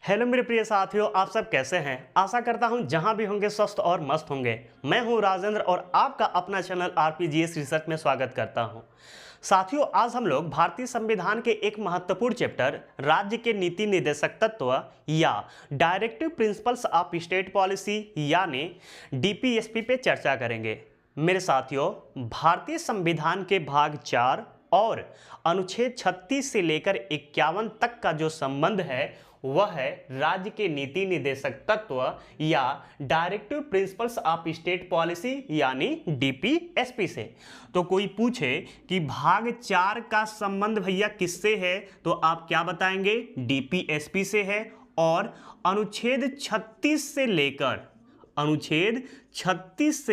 Hello मेरे प्रिय साथियों, आप सब कैसे हैं। आशा करता हूं जहां भी होंगे स्वस्थ और मस्त होंगे। मैं हूं राजेंद्र और आपका अपना चैनल आरपीजीएस रिसर्च में स्वागत करता हूं। साथियों, आज हम लोग भारतीय संविधान के एक महत्वपूर्ण चैप्टर राज्य के नीति निर्देशक तत्व या directive principles of state policy यानी डीपीएसपी पे चर्चा करेंगे। मेरे साथियों, भारतीय संविधान के भाग 4 और अनुच्छेद 36 से लेकर 51 तक का जो संबंध है वह है राज्य के नीति निर्देशक तत्व या directive principles of state policy यानी डीपीएसपी से। तो कोई पूछे कि भाग 4 का संबंध भैया किससे है, तो आप क्या बताएंगे? डीपीएसपी से है। और अनुच्छेद 36 से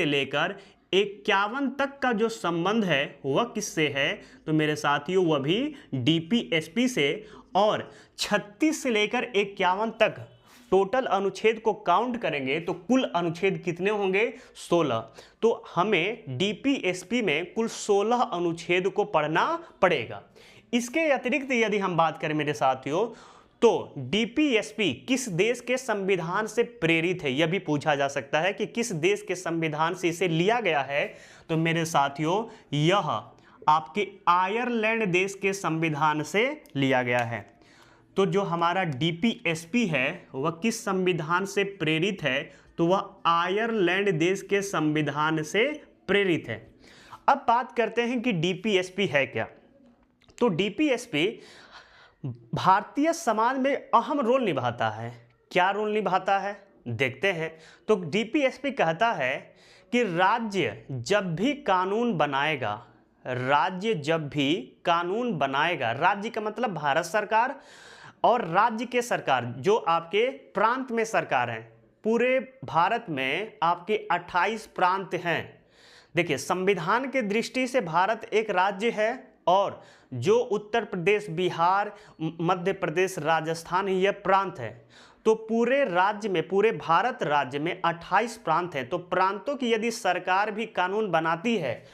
लेकर 51 तक का जो संबंध है वह किससे है? तो मेरे साथियों, वह भी डीपीएसपी से। और 36 से लेकर 51 तक टोटल अनुच्छेद को काउंट करेंगे तो कुल अनुच्छेद कितने होंगे? 16। तो हमें डीपीएसपी में कुल 16 अनुच्छेद को पढ़ना पड़ेगा। इसके अतिरिक्त यदि हम बात करें मेरे साथियों, तो डीपीएसपी किस देश के संविधान से प्रेरित है, यह भी पूछा जा सकता है कि किस देश के संविधान से इसे लिया गया है। तो मेरे साथियों, यह आपके आयरलैंड देश के संविधान से लिया गया है। तो जो हमारा डीपीएसपी है वह किस संविधान से प्रेरित है? तो वह आयरलैंड देश के संविधान से प्रेरित है। अब बात करते हैं कि डीपीएसपी है क्या। तो डीपीएसपी भारतीय समाज में अहम रोल निभाता है। क्या रोल निभाता है, देखते हैं। तो डीपीएसपी कहता है कि राज्य जब भी कानून बनाएगा, राज्य का मतलब भारत सरकार और राज्य के सरकार जो आपके प्रांत में सरकार हैं। पूरे भारत में आपके 28 प्रांत हैं। देखिए, संविधान के दृष्टि से भारत एक राज्य है और जो उत्तर प्रदेश, बिहार, मध्य प्रदेश, राजस्थान यह प्रांत है। तो पूरे राज्य में, पूरे भारत राज्य में 28 प्रांत हैं। तो प्रांतों की यदि सरकार भी कानून बनाती है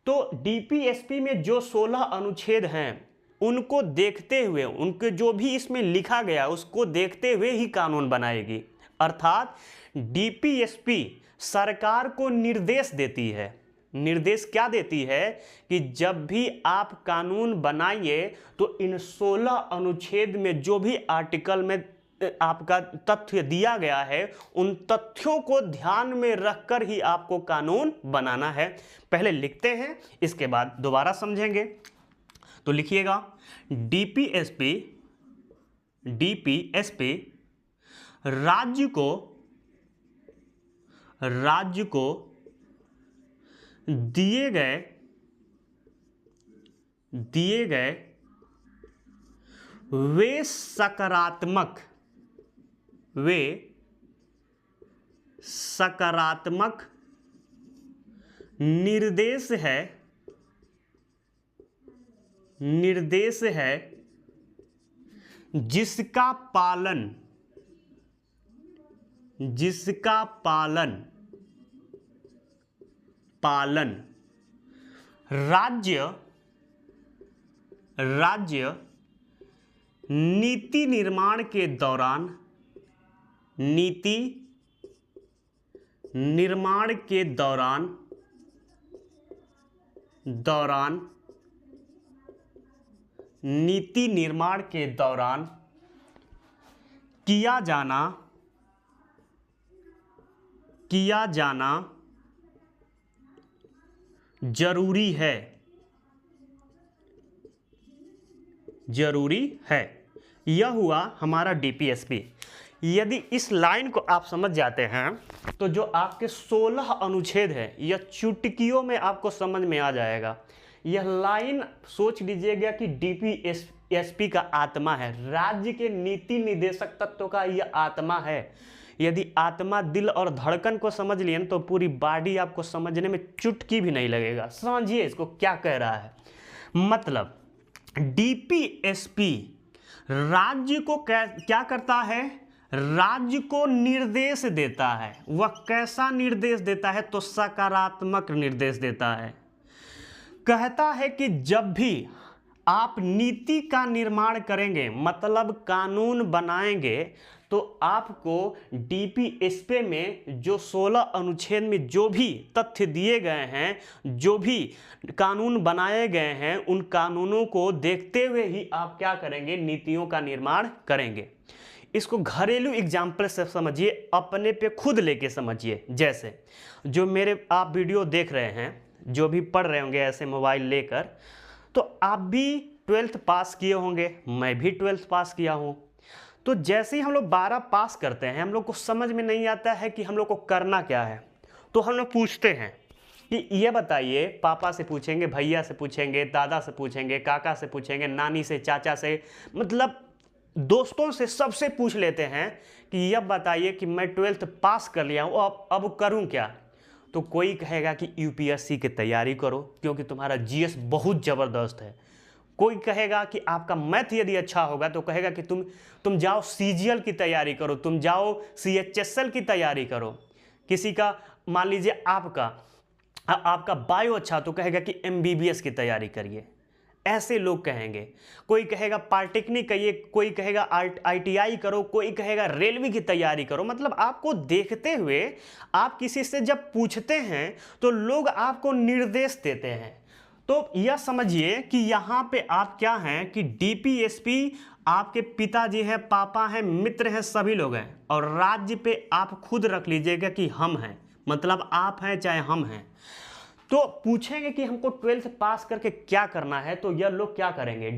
तो डीपीएसपी में जो 16 अनुच्छेद हैं उनको देखते हुए, उनके जो भी इसमें लिखा गया उसको देखते हुए ही कानून बनाएगी। अर्थात डीपीएसपी सरकार को निर्देश देती है। निर्देश क्या देती है कि जब भी आप कानून बनाइए तो इन 16 अनुच्छेद में जो भी आर्टिकल में आपका तथ्य दिया गया है उन तथ्यों को ध्यान में रखकर ही आपको कानून बनाना है। पहले लिखते हैं, इसके बाद दोबारा समझेंगे। तो लिखिएगा, डीपीएसपी राज्य को दिए गए वे सकारात्मक निर्देश है जिसका पालन राज्य नीति निर्माण के दौरान किया जाना जरूरी है। यह हुआ हमारा डीपीएसपी। यदि इस लाइन को आप समझ जाते हैं तो जो आपके 16 अनुच्छेद है यह चुटकियों में आपको समझ में आ जाएगा। यह लाइन सोच लीजिएगा कि डीपीएसपी का आत्मा है, राज्य के नीति निर्देशक तत्व का यह आत्मा है। यदि आत्मा, दिल और धड़कन को समझ लिए तो पूरी बॉडी आपको समझने में चुटकी भी नहीं लगेगा। समझिए इसको क्या कह रहा है। मतलब डीपीएसपी राज्य को क्या करता है? राज्य को निर्देश देता है। वह कैसा निर्देश देता है? तो सकारात्मक निर्देश देता है। कहता है कि जब भी आप नीति का निर्माण करेंगे, मतलब कानून बनाएंगे, तो आपको डीपीएसपी में जो 16 अनुच्छेद में जो भी तथ्य दिए गए हैं, जो भी कानून बनाए गए हैं, उन कानूनों को देखते हुए ही आप क्या करेंगे, नीतियों का निर्माण करेंगे। इसको घरेलू एग्जाम्पल से समझिए, अपने पे खुद लेके समझिए। जैसे जो मेरे आप वीडियो देख रहे हैं, जो भी पढ़ रहे होंगे ऐसे मोबाइल लेकर, तो आप भी 12th पास किए होंगे, मैं भी 12th पास किया हूँ। तो जैसे ही हम लोग 12 पास करते हैं, हम लोग को समझ में नहीं आता है कि हम लोग को करना क्या है, तो हम लोग पूछते हैं कि ये बताइए, पापा से पूछेंगे, भैया से पूछेंगे, दादा से पूछेंगे, काका से पूछेंगे, नानी से, चाचा से, मतलब दोस्तों से, सबसे पूछ लेते हैं कि यह बताइए कि मैं 12th पास कर लिया हूँ, अब करूँ क्या। तो कोई कहेगा कि यूपीएससी की तैयारी करो क्योंकि तुम्हारा जीएस बहुत ज़बरदस्त है। कोई कहेगा कि आपका मैथ यदि अच्छा होगा तो कहेगा कि तुम जाओ सीजीएल की तैयारी करो, तुम जाओ सीएचएसएल की तैयारी करो। किसी का मान लीजिए आपका बायो अच्छा, तो कहेगा कि एमबीबीएस की तैयारी करिए। ऐसे लोग कहेंगे। कोई कहेगा पॉलिटेक्निक करिए, कोई कहेगा आईटीआई करो, कोई कहेगा रेलवे की तैयारी करो। मतलब आपको देखते हुए आप किसी से जब पूछते हैं तो लोग आपको निर्देश देते हैं। तो यह समझिए कि यहाँ पे आप क्या हैं कि डीपीएसपी आपके पिताजी हैं, पापा हैं, मित्र हैं, सभी लोग हैं। और राज्य पे आप खुद रख लीजिएगा कि हम हैं, मतलब आप हैं चाहे हम हैं। तो पूछेंगे कि हमको 12th पास करके क्या करना है, तो यह लोग क्या करेंगे,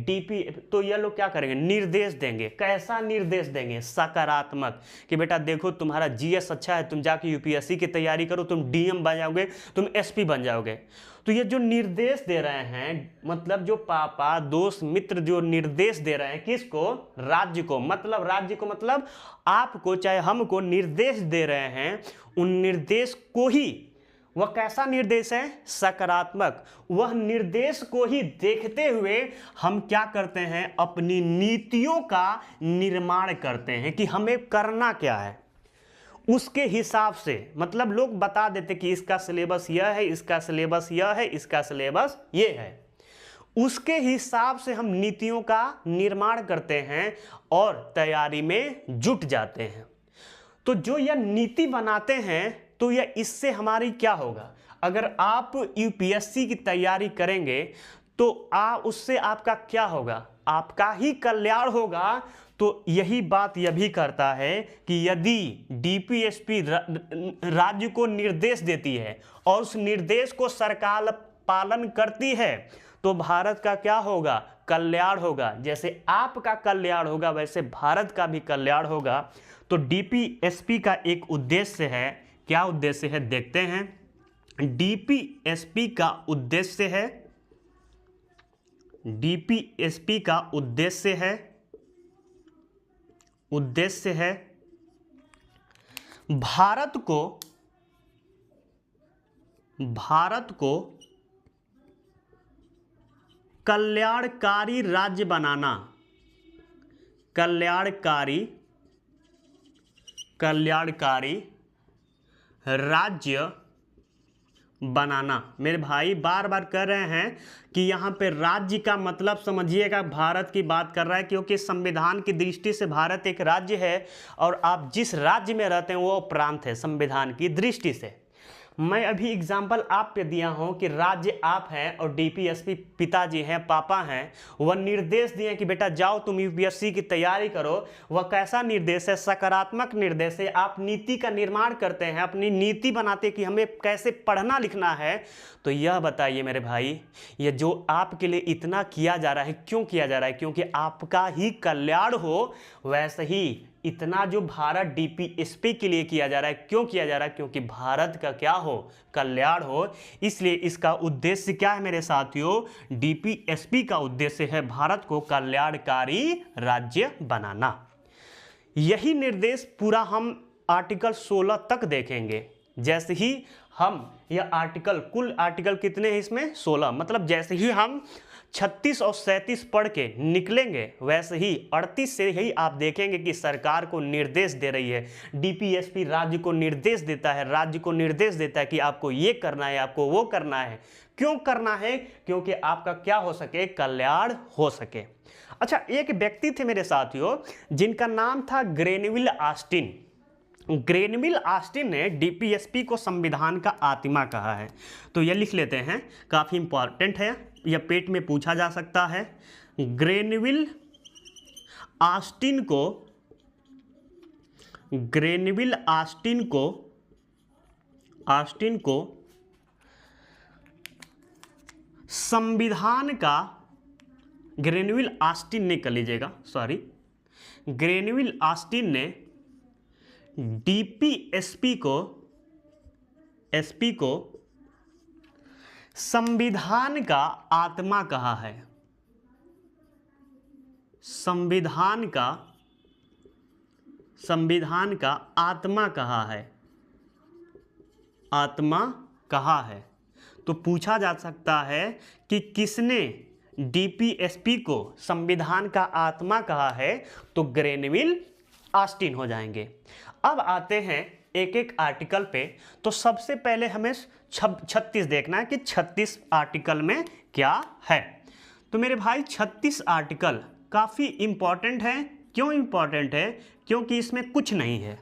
तो यह लोग क्या करेंगे, निर्देश देंगे। कैसा निर्देश देंगे, सकारात्मक, कि बेटा देखो तुम्हारा जीएस अच्छा है, तुम जाके यूपीएससी की तैयारी करो, तुम डीएम बन जाओगे, तुम एसपी बन जाओगे। तो ये जो निर्देश दे रहे हैं, मतलब जो पापा, दोस्त, मित्र जो निर्देश दे रहे हैं, किसको, राज्य को, मतलब राज्य को, मतलब आपको चाहे हमको निर्देश दे रहे हैं, उन निर्देश को ही, वह कैसा निर्देश है, सकारात्मक, वह निर्देश को ही देखते हुए हम क्या करते हैं, अपनी नीतियों का निर्माण करते हैं कि हमें करना क्या है। उसके हिसाब से, मतलब लोग बता देते कि इसका सिलेबस यह है, इसका सिलेबस यह है, इसका सिलेबस ये है, उसके हिसाब से हम नीतियों का निर्माण करते हैं और तैयारी में जुट जाते हैं। तो जो यह नीति बनाते हैं, तो यह इससे हमारी क्या होगा, अगर आप यूपीएससी की तैयारी करेंगे तो उससे आपका क्या होगा, आपका ही कल्याण होगा। तो यही बात यह भी करता है कि यदि डीपीएसपी राज्य को निर्देश देती है और उस निर्देश को सरकार पालन करती है, तो भारत का क्या होगा, कल्याण होगा। जैसे आपका कल्याण होगा वैसे भारत का भी कल्याण होगा। तो डीपीएसपी का एक उद्देश्य है, क्या उद्देश्य है देखते हैं। डीपीएसपी का उद्देश्य है, डीपीएसपी का उद्देश्य है भारत को कल्याणकारी राज्य बनाना, कल्याणकारी राज्य बनाना। मेरे भाई बार बार कह रहे हैं कि यहाँ पे राज्य का मतलब समझिएगा, भारत की बात कर रहा है, क्योंकि संविधान की दृष्टि से भारत एक राज्य है और आप जिस राज्य में रहते हैं वो प्रांत है संविधान की दृष्टि से। मैं अभी एग्जाम्पल आप पे दिया हूँ कि राज्य आप हैं और डीपीएसपी पिताजी हैं, पापा हैं, वह निर्देश दिए कि बेटा जाओ तुम यूपीएससी की तैयारी करो। वह कैसा निर्देश है, सकारात्मक निर्देश है। आप नीति का निर्माण करते हैं, अपनी नीति बनाते कि हमें कैसे पढ़ना लिखना है। तो यह बताइए मेरे भाई, यह जो आपके लिए इतना किया जा रहा है, क्यों किया जा रहा है, क्योंकि आपका ही कल्याण हो। वैसे ही इतना जो भारत डीपीएसपी के लिए किया जा रहा है, क्यों किया जा रहा है, क्योंकि भारत का क्या हो, कल्याण हो। इसलिए इसका उद्देश्य क्या है मेरे साथियों, डीपीएसपी का उद्देश्य है भारत को कल्याणकारी राज्य बनाना। यही निर्देश पूरा हम आर्टिकल 16 तक देखेंगे। जैसे ही हम यह आर्टिकल, कुल आर्टिकल कितने हैं इसमें, 16, मतलब जैसे ही हम 36 और 37 पढ़ के निकलेंगे, वैसे ही 38 से ही आप देखेंगे कि सरकार को निर्देश दे रही है, डीपीएसपी राज्य को निर्देश देता है, राज्य को निर्देश देता है कि आपको ये करना है, आपको वो करना है। क्यों करना है? क्योंकि आपका क्या हो सके, कल्याण हो सके। अच्छा, एक व्यक्ति थे मेरे साथियों जिनका नाम था ग्रेनविल ऑस्टिन। ग्रेनविल ऑस्टिन ने डीपीएसपी को संविधान का आत्मा कहा है। तो यह लिख लेते हैं, काफी इंपॉर्टेंट है, यह पेट में पूछा जा सकता है। ग्रेनविल ऑस्टिन को संविधान का, ग्रेनविल ऑस्टिन ने कर लीजिएगा, सॉरी, ग्रेनविल ऑस्टिन ने डीपीएसपी को संविधान का आत्मा कहा है। संविधान का आत्मा कहा है, आत्मा कहा है। तो पूछा जा सकता है कि किसने डीपीएसपी को संविधान का आत्मा कहा है, तो ग्रेनविल ऑस्टिन हो जाएंगे। अब आते हैं एक एक आर्टिकल पे। तो सबसे पहले हमें 36 देखना है कि 36 आर्टिकल में क्या है। तो मेरे भाई 36 आर्टिकल काफ़ी इंपॉर्टेंट है। क्यों इंपॉर्टेंट है? क्योंकि इसमें कुछ नहीं है।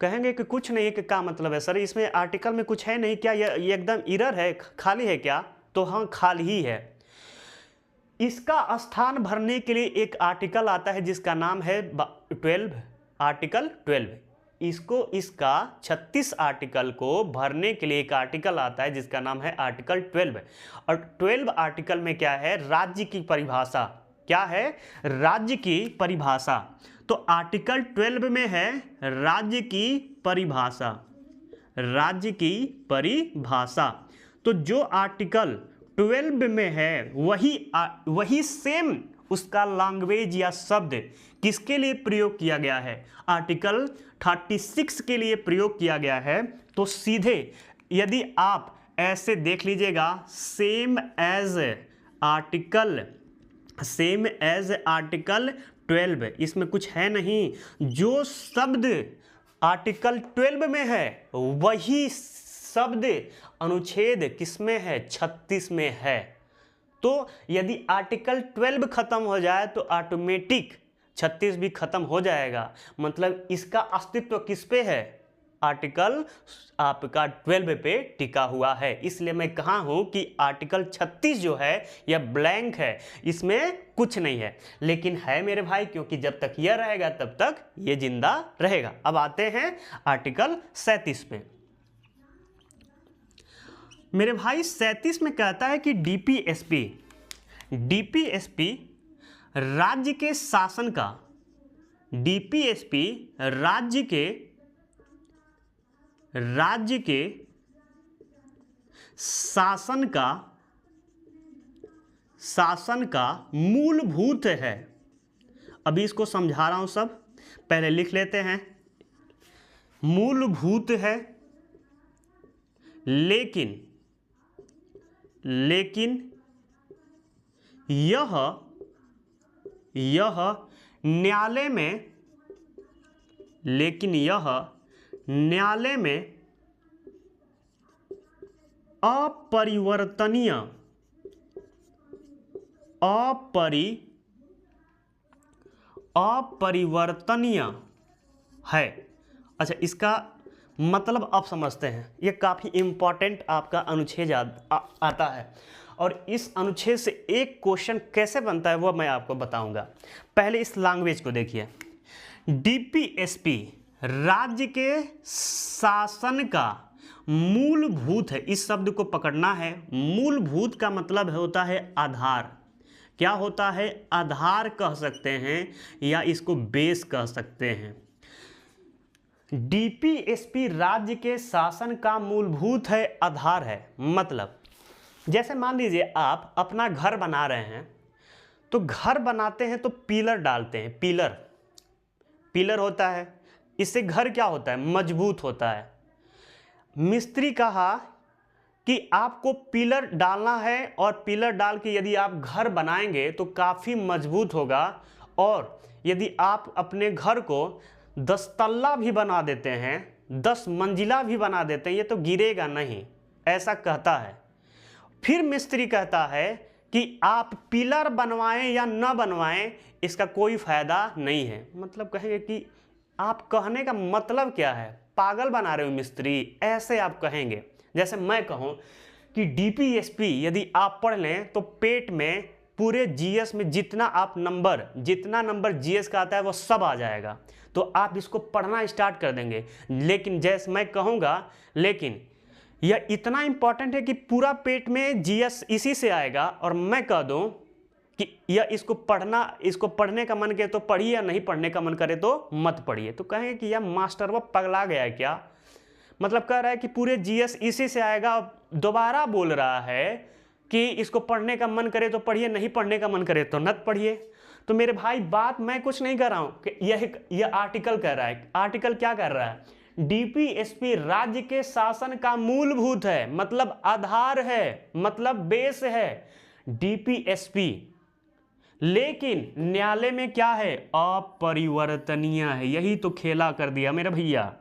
कहेंगे कि कुछ नहीं है कि क्या मतलब है सर, इसमें आर्टिकल में कुछ है नहीं क्या, ये एकदम इरर है, खाली है क्या? तो हाँ, खाली ही है। इसका स्थान भरने के लिए एक आर्टिकल आता है जिसका नाम है 12, आर्टिकल 12। इसका 36 आर्टिकल को भरने के लिए एक आर्टिकल आता है जिसका नाम है आर्टिकल 12। और 12 आर्टिकल में क्या है? राज्य की परिभाषा। क्या है? राज्य की परिभाषा। तो आर्टिकल 12 में है राज्य की परिभाषा, राज्य की परिभाषा। तो जो आर्टिकल 12 में है वही सेम उसका लैंग्वेज या शब्द किसके लिए प्रयोग किया गया है? आर्टिकल 36 के लिए प्रयोग किया गया है। तो सीधे यदि आप ऐसे देख लीजिएगा, सेम एज आर्टिकल 12, इसमें कुछ है नहीं। जो शब्द आर्टिकल 12 में है वही शब्द अनुच्छेद किसमें है? 36 में है। तो यदि आर्टिकल 12 खत्म हो जाए तो ऑटोमेटिक 36 भी खत्म हो जाएगा। मतलब इसका अस्तित्व किस पे है? आर्टिकल आपका 12 पे टिका हुआ है। इसलिए मैं कहा हूं कि आर्टिकल 36 जो है यह ब्लैंक है, इसमें कुछ नहीं है। लेकिन है मेरे भाई, क्योंकि जब तक यह रहेगा तब तक ये जिंदा रहेगा। अब आते हैं आर्टिकल 37 पे। मेरे भाई 37 में कहता है कि डीपीएसपी राज्य के शासन का, डीपीएसपी राज्य के शासन का मूलभूत है। अभी इसको समझा रहा हूं, सब पहले लिख लेते हैं। मूलभूत है, लेकिन यह न्यायालय में अपरिवर्तनीय है। अच्छा, इसका मतलब अब समझते हैं। ये काफ़ी इंपॉर्टेंट आपका अनुच्छेद आता है, और इस अनुच्छेद से एक क्वेश्चन कैसे बनता है वो मैं आपको बताऊंगा। पहले इस लैंग्वेज को देखिए। डीपीएसपी राज्य के शासन का मूलभूत है। इस शब्द को पकड़ना है। मूलभूत का मतलब होता है आधार। क्या होता है? आधार कह सकते हैं या इसको बेस कह सकते हैं। डीपीएसपी राज्य के शासन का मूलभूत है, आधार है। मतलब जैसे मान लीजिए आप अपना घर बना रहे हैं, तो घर बनाते हैं तो पिलर डालते हैं। पिलर होता है, इससे घर क्या होता है? मजबूत होता है। मिस्त्री कहा कि आपको पिलर डालना है और पिलर डाल के यदि आप घर बनाएंगे तो काफ़ी मजबूत होगा, और यदि आप अपने घर को 10 तल्ला भी बना देते हैं, 10 मंजिला भी बना देते हैं, ये तो गिरेगा नहीं, ऐसा कहता है। फिर मिस्त्री कहता है कि आप पिलर बनवाएं या न बनवाएं, इसका कोई फ़ायदा नहीं है। मतलब कहेंगे कि आप कहने का मतलब क्या है, पागल बना रहे हो मिस्त्री, ऐसे आप कहेंगे। जैसे मैं कहूँ कि डीपीएसपी यदि आप पढ़ लें तो पेट में पूरे जीएस में जितना नंबर जीएस का आता है वो सब आ जाएगा, तो आप इसको पढ़ना स्टार्ट कर देंगे। लेकिन जैसे मैं कहूँगा, लेकिन यह इतना इंपॉर्टेंट है कि पूरा पेट में जीएस इसी से आएगा, और मैं कह दूँ कि यह इसको पढ़ने का मन करे तो पढ़िए, या नहीं पढ़ने का मन करे तो मत पढ़िए। तो कहेंगे कि यह मास्टर वो पगला गया है क्या, मतलब कह रहा है कि पूरे जीएस इसी से आएगा, दोबारा बोल रहा है कि इसको पढ़ने का मन करे तो पढ़िए, नहीं पढ़ने का मन करे तो मत पढ़िए। तो मेरे भाई बात मैं कुछ नहीं कर रहा हूं कि यह आर्टिकल कह रहा है। आर्टिकल क्या कर रहा है, डीपीएसपी राज्य के शासन का मूलभूत है, मतलब आधार है, मतलब बेस है डीपीएसपी। लेकिन न्यायालय में क्या है, अपरिवर्तनीय है। यही तो खेला कर दिया मेरे भैया।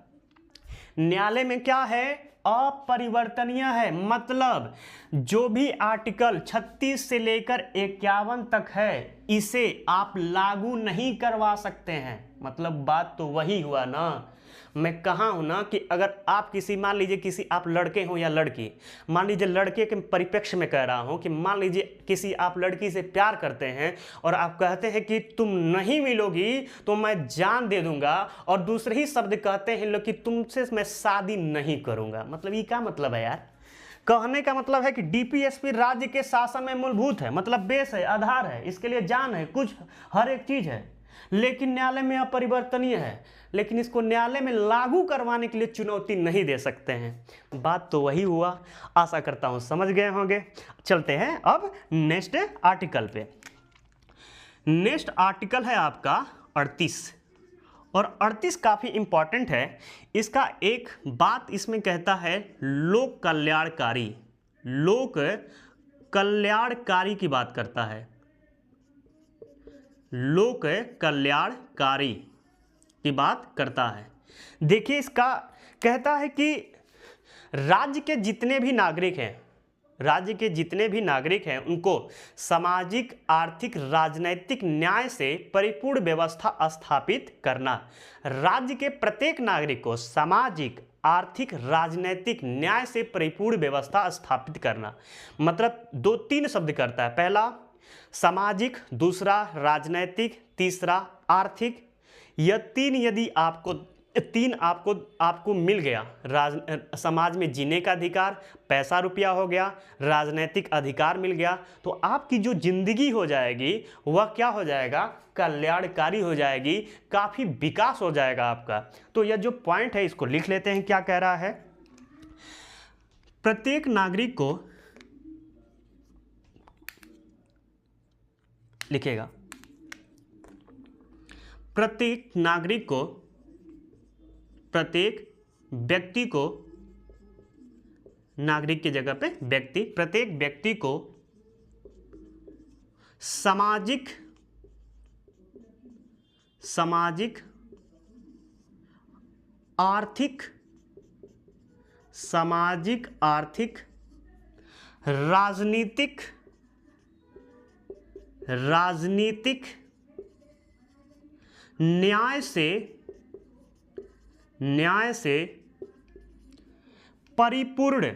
न्यायालय में क्या है, अपरिवर्तनीय है, मतलब जो भी आर्टिकल 36 से लेकर 51 तक है इसे आप लागू नहीं करवा सकते हैं। मतलब बात तो वही हुआ ना, मैं कहा हूं ना कि अगर आप किसी, मान लीजिए किसी, आप लड़के हो या लड़की, मान लीजिए लड़के के परिप्रेक्ष्य में कह रहा हूं कि मान लीजिए किसी आप लड़की से प्यार करते हैं और आप कहते हैं कि तुम नहीं मिलोगी तो मैं जान दे दूंगा, और दूसरे ही शब्द कहते हैं लोग कि तुमसे मैं शादी नहीं करूंगा। मतलब ये क्या मतलब है यार, कहने का मतलब है कि डीपीएसपी राज्य के शासन में मूलभूत है, मतलब बेस है, आधार है, इसके लिए जान है, कुछ हर एक चीज है, लेकिन न्यायालय में अपरिवर्तनीय है, लेकिन इसको न्यायालय में लागू करवाने के लिए चुनौती नहीं दे सकते हैं। बात तो वही हुआ, आशा करता हूं समझ गए होंगे। चलते हैं अब नेक्स्ट आर्टिकल पे। नेक्स्ट आर्टिकल है आपका 38, और 38 काफ़ी इंपॉर्टेंट है। इसका एक बात इसमें कहता है लोक कल्याणकारी की बात करता है, लोक कल्याणकारी की बात करता है। देखिए इसका कहता है कि राज्य के जितने भी नागरिक हैं उनको सामाजिक, आर्थिक, राजनैतिक न्याय से परिपूर्ण व्यवस्था स्थापित करना। राज्य के प्रत्येक नागरिक को सामाजिक, आर्थिक, राजनैतिक न्याय से परिपूर्ण व्यवस्था स्थापित करना। मतलब 2-3 शब्द करता है, पहला सामाजिक, दूसरा राजनैतिक, तीसरा आर्थिक। यह तीन आपको मिल गया, समाज में जीने का अधिकार, पैसा रुपया हो गया, राजनैतिक अधिकार मिल गया, तो आपकी जो जिंदगी हो जाएगी वह क्या हो जाएगा, कल्याणकारी हो जाएगी, काफ़ी विकास हो जाएगा आपका। तो यह जो पॉइंट है इसको लिख लेते हैं। क्या कह रहा है, प्रत्येक नागरिक को लिखेगा, प्रत्येक व्यक्ति को, नागरिक की जगह पे व्यक्ति, प्रत्येक व्यक्ति को सामाजिक, आर्थिक, राजनीतिक न्याय से परिपूर्ण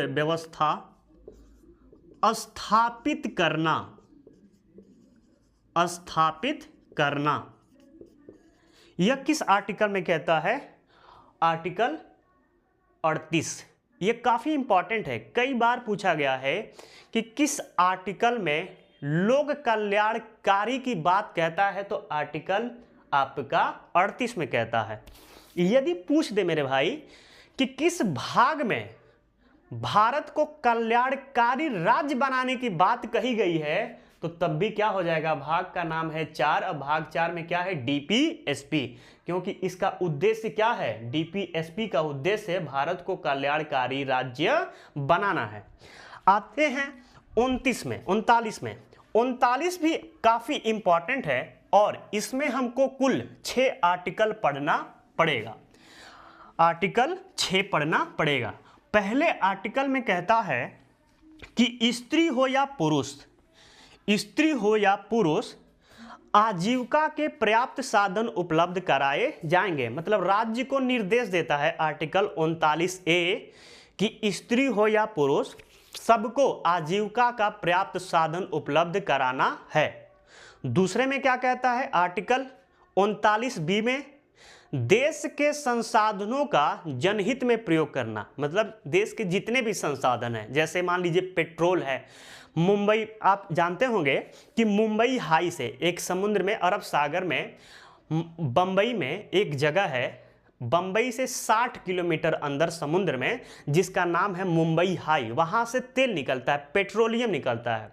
व्यवस्था स्थापित करना। यह किस आर्टिकल में कहता है, आर्टिकल 38। ये काफ़ी इंपॉर्टेंट है, कई बार पूछा गया है कि किस आर्टिकल में लोक कल्याणकारी की बात कहता है, तो आर्टिकल आपका 38 में कहता है। यदि पूछ दे मेरे भाई कि किस भाग में भारत को कल्याणकारी राज्य बनाने की बात कही गई है, तो तब भी क्या हो जाएगा, भाग का नाम है 4। अब भाग 4 में क्या है, डीपीएसपी, क्योंकि इसका उद्देश्य क्या है, डीपीएसपी का उद्देश्य भारत को कल्याणकारी राज्य बनाना है। आते हैं 39 में। 39 भी काफी इंपॉर्टेंट है और इसमें हमको कुल 6 आर्टिकल पढ़ना पड़ेगा। आर्टिकल 6 पढ़ना पड़ेगा। पहले आर्टिकल में कहता है कि स्त्री हो या पुरुष आजीविका के पर्याप्त साधन उपलब्ध कराए जाएंगे। मतलब राज्य को निर्देश देता है आर्टिकल 39A कि स्त्री हो या पुरुष सबको आजीविका का पर्याप्त साधन उपलब्ध कराना है। दूसरे में क्या कहता है, आर्टिकल 39B में देश के संसाधनों का जनहित में प्रयोग करना। मतलब देश के जितने भी संसाधन हैं, जैसे मान लीजिए पेट्रोल है, मुंबई, आप जानते होंगे कि मुंबई हाई से एक समुद्र में, अरब सागर में, बंबई में एक जगह है, बंबई से 60 किलोमीटर अंदर समुद्र में, जिसका नाम है मुंबई हाई। वहां से तेल निकलता है, पेट्रोलियम निकलता है।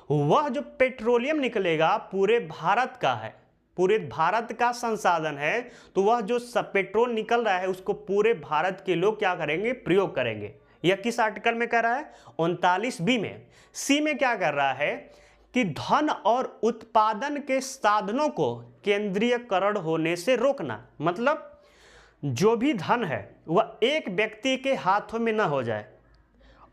वह जो पेट्रोलियम निकलेगा पूरे भारत का है, पूरे भारत का संसाधन है। तो वह जो पेट्रोल निकल रहा है उसको पूरे भारत के लोग क्या करेंगे, प्रयोग करेंगे। यह किस आर्टिकल में कर रहा है, 39B में। सी में क्या कर रहा है कि धन और उत्पादन के साधनों को केंद्रीयकरण होने से रोकना। मतलब जो भी धन है वह एक व्यक्ति के हाथों में न हो जाए,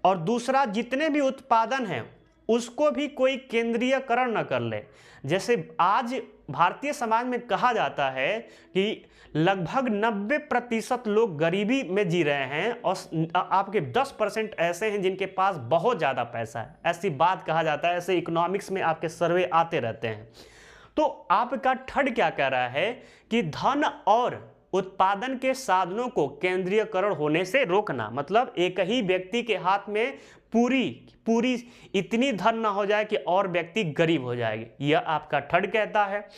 और दूसरा जितने भी उत्पादन हैं उसको भी कोई केंद्रीयकरण न कर ले। जैसे आज भारतीय समाज में कहा जाता है कि लगभग 90% लोग गरीबी में जी रहे हैं और आपके 10% ऐसे हैं जिनके पास बहुत ज़्यादा पैसा है। ऐसी बात कहा जाता है, ऐसे इकोनॉमिक्स में आपके सर्वे आते रहते हैं। तो आपका थर्ड क्या कह रहा है कि धन और उत्पादन के साधनों को केंद्रीयकरण होने से रोकना। मतलब एक ही व्यक्ति के हाथ में पूरी इतनी धन ना हो जाए कि और व्यक्ति गरीब हो जाएगी, यह आपका थर्ड कहता है।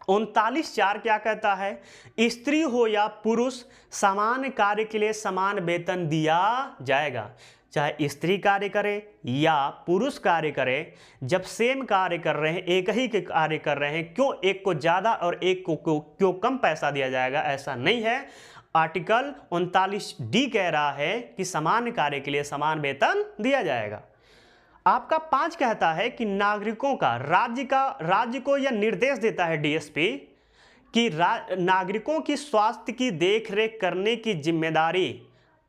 39(4) क्या कहता है, स्त्री हो या पुरुष समान कार्य के लिए समान वेतन दिया जाएगा। चाहे स्त्री कार्य करे या पुरुष कार्य करे, जब सेम कार्य कर रहे हैं, एक ही के कार्य कर रहे हैं, क्यों एक को ज़्यादा और एक को क्यों कम पैसा दिया जाएगा, ऐसा नहीं है। आर्टिकल 39D कह रहा है कि समान कार्य के लिए समान वेतन दिया जाएगा। आपका 5 कहता है कि नागरिकों का राज्य को यह निर्देश देता है डीएसपी कि नागरिकों की स्वास्थ्य की देखरेख करने की जिम्मेदारी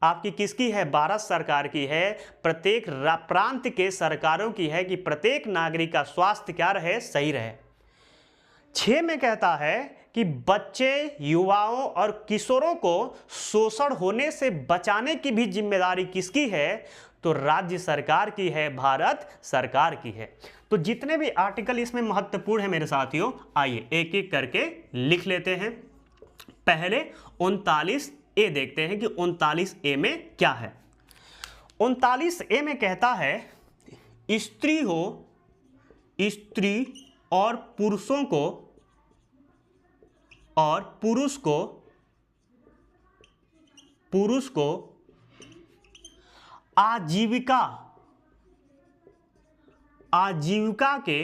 आपकी किसकी है, भारत सरकार की है। प्रत्येक प्रांत के सरकारों की है कि प्रत्येक नागरिक का स्वास्थ्य क्या रहे, सही रहे। 6 में कहता है कि बच्चे, युवाओं और किशोरों को शोषण होने से बचाने की भी जिम्मेदारी किसकी है, तो राज्य सरकार की है, भारत सरकार की है। तो जितने भी आर्टिकल इसमें महत्वपूर्ण है मेरे साथियों, आइए एक एक करके लिख लेते हैं। पहले 39A देखते हैं कि 39A में क्या है। 39A में कहता है स्त्री और पुरुषों को और पुरुष को आजीविका के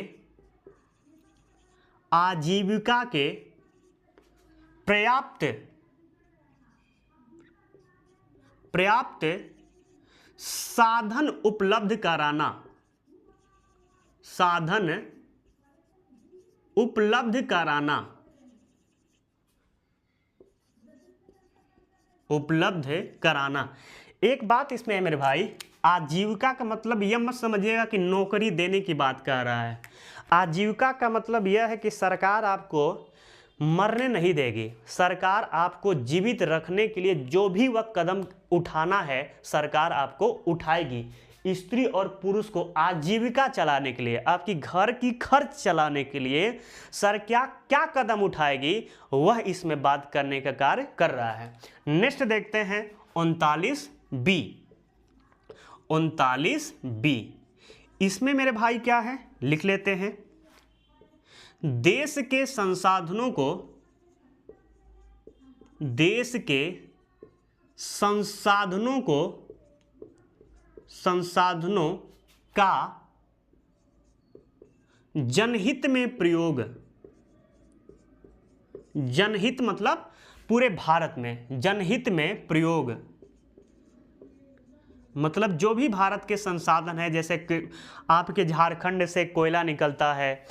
पर्याप्त साधन उपलब्ध कराना, एक बात इसमें है मेरे भाई, आजीविका का मतलब यह मत समझिएगा कि नौकरी देने की बात कर रहा है। आजीविका का मतलब यह है कि सरकार आपको मरने नहीं देगी। सरकार आपको जीवित रखने के लिए जो भी वह कदम उठाना है सरकार आपको उठाएगी। स्त्री और पुरुष को आजीविका चलाने के लिए, आपकी घर की खर्च चलाने के लिए सर क्या कदम उठाएगी, वह इसमें बात करने का कार्य कर रहा है। नेक्स्ट देखते हैं 39B। इसमें मेरे भाई क्या है, लिख लेते हैं। देश के संसाधनों का जनहित में प्रयोग, जनहित मतलब पूरे भारत में, जनहित में प्रयोग मतलब जो भी भारत के संसाधन है, जैसे आपके झारखंड से कोयला निकलता है,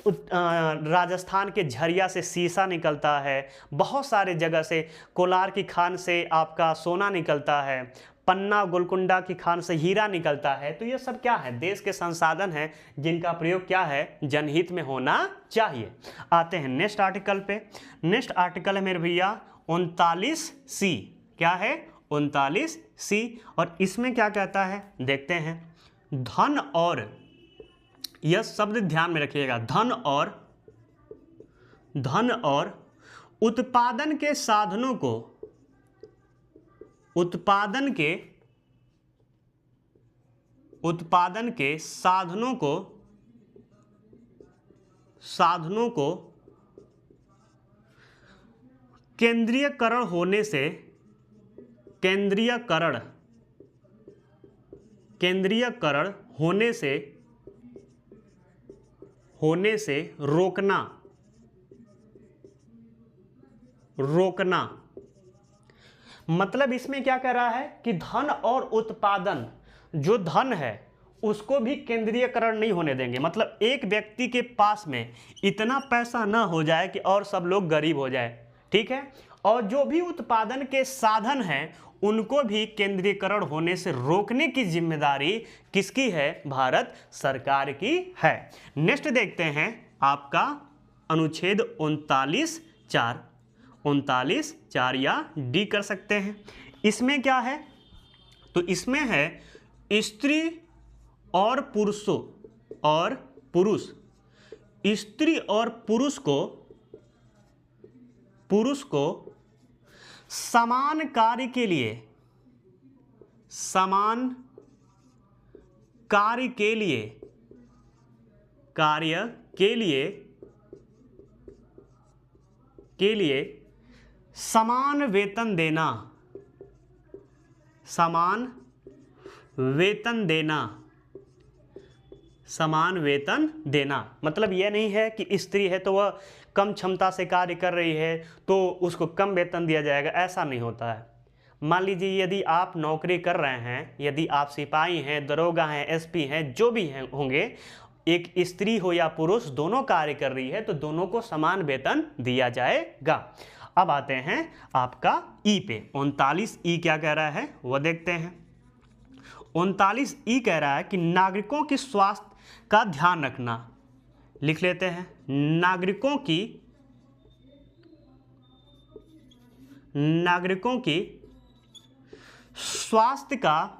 राजस्थान के झरिया से सीसा निकलता है, बहुत सारे जगह से, कोलार की खान से आपका सोना निकलता है, पन्ना गोलकुंडा की खान से हीरा निकलता है। तो ये सब क्या है, देश के संसाधन हैं जिनका प्रयोग क्या है, जनहित में होना चाहिए। आते हैं नेक्स्ट आर्टिकल पे। नेक्स्ट आर्टिकल है मेरे भैया 39C। क्या है, 39C। और इसमें क्या कहता है देखते हैं। धन और, यह शब्द ध्यान में रखिएगा, धन और उत्पादन के साधनों को, उत्पादन के साधनों को केंद्रीयकरण होने से, केंद्रीयकरण होने से रोकना। मतलब इसमें क्या कह रहा है कि धन और उत्पादन, जो धन है उसको भी केंद्रीयकरण नहीं होने देंगे। मतलब एक व्यक्ति के पास में इतना पैसा ना हो जाए कि और सब लोग गरीब हो जाए, ठीक है। और जो भी उत्पादन के साधन हैं उनको भी केंद्रीयकरण होने से रोकने की जिम्मेदारी किसकी है, भारत सरकार की है। नेक्स्ट देखते हैं आपका अनुच्छेद 39(4) या डी कर सकते हैं। इसमें क्या है, तो इसमें है स्त्री और पुरुष, स्त्री और पुरुष को समान कार्य के लिए समान वेतन देना। मतलब यह नहीं है कि स्त्री है तो वह कम क्षमता से कार्य कर रही है तो उसको कम वेतन दिया जाएगा, ऐसा नहीं होता है। मान लीजिए यदि आप नौकरी कर रहे हैं, यदि आप सिपाही हैं, दरोगा हैं, एसपी हैं, जो भी हैं होंगे, एक स्त्री हो या पुरुष दोनों कार्य कर रही है तो दोनों को समान वेतन दिया जाएगा। अब आते हैं आपका ई पे। 39E क्या कह रहा है वह देखते हैं। 39E कह रहा है कि नागरिकों की स्वास्थ्य का ध्यान रखना। लिख लेते हैं, नागरिकों की स्वास्थ्य का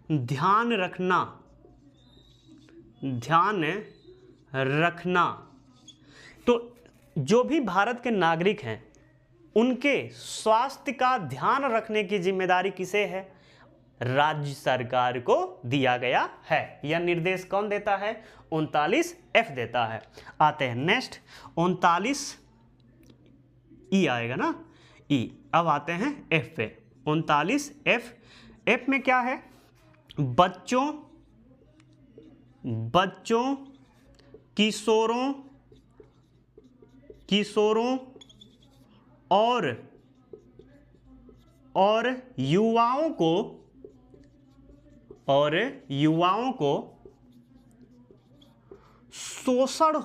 ध्यान रखना। तो जो भी भारत के नागरिक हैं उनके स्वास्थ्य का ध्यान रखने की जिम्मेदारी किसे है, राज्य सरकार को दिया गया है। यह निर्देश कौन देता है, 39F देता है। आते हैं नेक्स्ट 39E आएगा ना, E। अब आते हैं F पे। 39F में क्या है, बच्चों, किशोरों और युवाओं को शोषण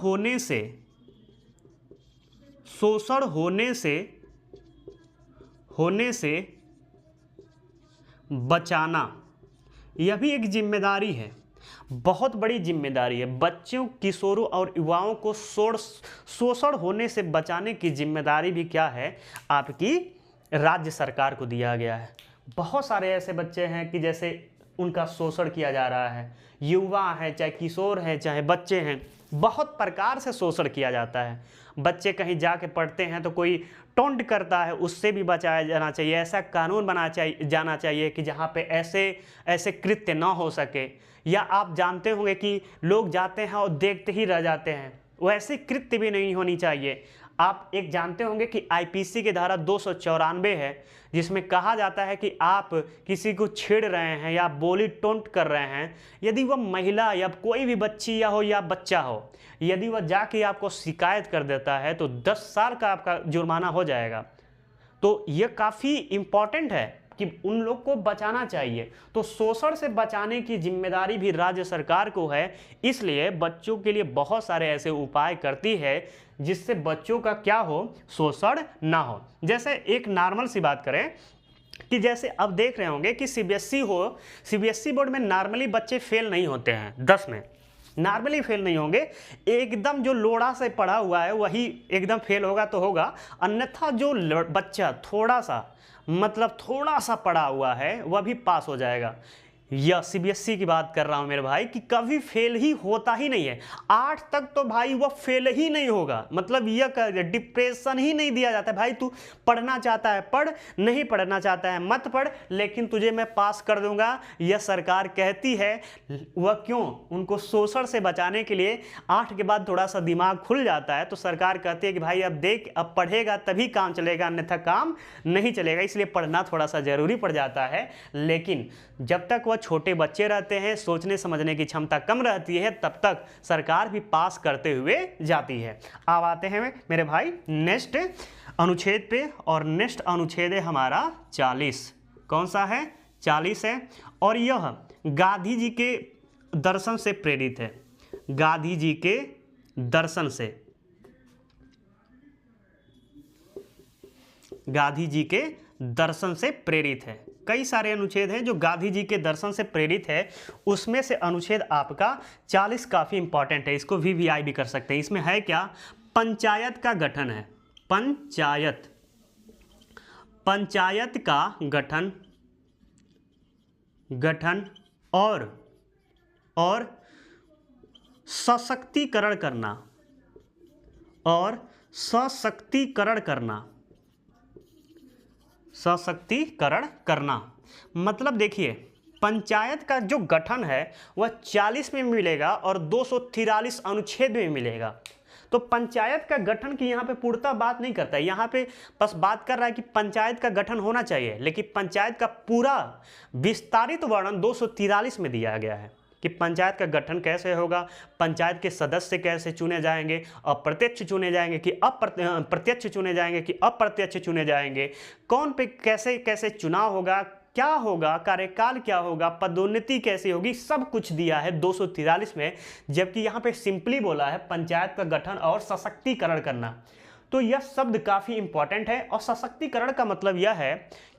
होने से बचाना। यह भी एक जिम्मेदारी है, बहुत बड़ी जिम्मेदारी है। बच्चों, किशोरों और युवाओं को शोषण होने से बचाने की जिम्मेदारी भी क्या है, आपकी राज्य सरकार को दिया गया है। बहुत सारे ऐसे बच्चे हैं कि जैसे उनका शोषण किया जा रहा है, युवा है, चाहे किशोर हैं, चाहे बच्चे हैं, बहुत प्रकार से शोषण किया जाता है। बच्चे कहीं जाके पढ़ते हैं तो कोई टोंट करता है, उससे भी बचाया जाना चाहिए। ऐसा कानून जाना चाहिए कि जहाँ पे ऐसे कृत्य ना हो सके। या आप जानते होंगे कि लोग जाते हैं और देखते ही रह जाते हैं, वैसे कृत्य भी नहीं होनी चाहिए। आप एक जानते होंगे कि आईपीसी की धारा 294 है, जिसमें कहा जाता है कि आप किसी को छेड़ रहे हैं या बोली टोंट कर रहे हैं, यदि वह महिला या कोई भी बच्ची या हो या बच्चा हो, यदि वह जाके आपको शिकायत कर देता है तो 10 साल का आपका जुर्माना हो जाएगा। तो यह काफ़ी इम्पॉर्टेंट है कि उन लोग को बचाना चाहिए। तो शोषण से बचाने की जिम्मेदारी भी राज्य सरकार को है, इसलिए बच्चों के लिए बहुत सारे ऐसे उपाय करती है जिससे बच्चों का क्या हो, शोषण ना हो। जैसे एक नॉर्मल सी बात करें कि जैसे अब देख रहे होंगे कि सीबीएसई हो, सीबीएसई बोर्ड में नॉर्मली बच्चे फेल नहीं होते हैं 10 में, नॉर्मली फेल नहीं होंगे, एकदम जो लोड़ा से पढ़ा हुआ है वही एकदम फेल होगा तो होगा, अन्यथा जो बच्चा थोड़ा सा मतलब थोड़ा सा पढ़ा हुआ है वह भी पास हो जाएगा। यह सीबीएसई की बात कर रहा हूं मेरे भाई कि कभी फेल ही होता ही नहीं है। 8 तक तो भाई वह फेल ही नहीं होगा, मतलब यह डिप्रेशन ही नहीं दिया जाता है, भाई तू पढ़ना चाहता है पढ़, नहीं पढ़ना चाहता है मत पढ़, लेकिन तुझे मैं पास कर दूंगा, यह सरकार कहती है। वह क्यों, उनको शोषण से बचाने के लिए 8 के बाद थोड़ा सा दिमाग खुल जाता है तो सरकार कहती है कि भाई अब देख, अब पढ़ेगा तभी काम चलेगा, अन्यथा काम नहीं चलेगा, इसलिए पढ़ना थोड़ा सा जरूरी पड़ जाता है। लेकिन जब तक वह छोटे बच्चे रहते हैं, सोचने समझने की क्षमता कम रहती है, तब तक सरकार भी पास करते हुए जाती है। अब आते हैं मेरे भाई नेक्स्ट अनुच्छेद पे, और नेक्स्ट अनुच्छेद है हमारा 40। कौन सा है, 40 है, और यह गांधी जी के दर्शन से प्रेरित है। गांधी जी के दर्शन से, गांधी जी के दर्शन से प्रेरित है। कई सारे अनुच्छेद हैं जो गांधी जी के दर्शन से प्रेरित है, उसमें से अनुच्छेद आपका 40 काफी इंपॉर्टेंट है, इसको वीवीआई भी कर सकते हैं। इसमें है क्या, पंचायत का गठन है, पंचायत, पंचायत का गठन, गठन और सशक्तिकरण करना, और सशक्तिकरण करना, सशक्तिकरण करना। मतलब देखिए, पंचायत का जो गठन है वह 40 में मिलेगा और 243 अनुच्छेद में मिलेगा। तो पंचायत का गठन की यहाँ पे पूर्णतः बात नहीं करता है, यहाँ पे बस बात कर रहा है कि पंचायत का गठन होना चाहिए, लेकिन पंचायत का पूरा विस्तारित वर्णन 243 में दिया गया है कि पंचायत का गठन कैसे होगा, पंचायत के सदस्य कैसे चुने जाएंगे, अप्रत्यक्ष चुने जाएंगे कि प्रत्यक्ष चुने जाएंगे कि अप्रत्यक्ष चुने जाएंगे, कौन पे कैसे कैसे चुनाव होगा, क्या होगा, कार्यकाल क्या होगा, पदोन्नति कैसे होगी, सब कुछ दिया है 243 में। जबकि यहाँ पे सिंपली बोला है पंचायत का गठन और सशक्तिकरण करना। तो यह शब्द काफ़ी इंपॉर्टेंट है, और सशक्तिकरण का मतलब यह है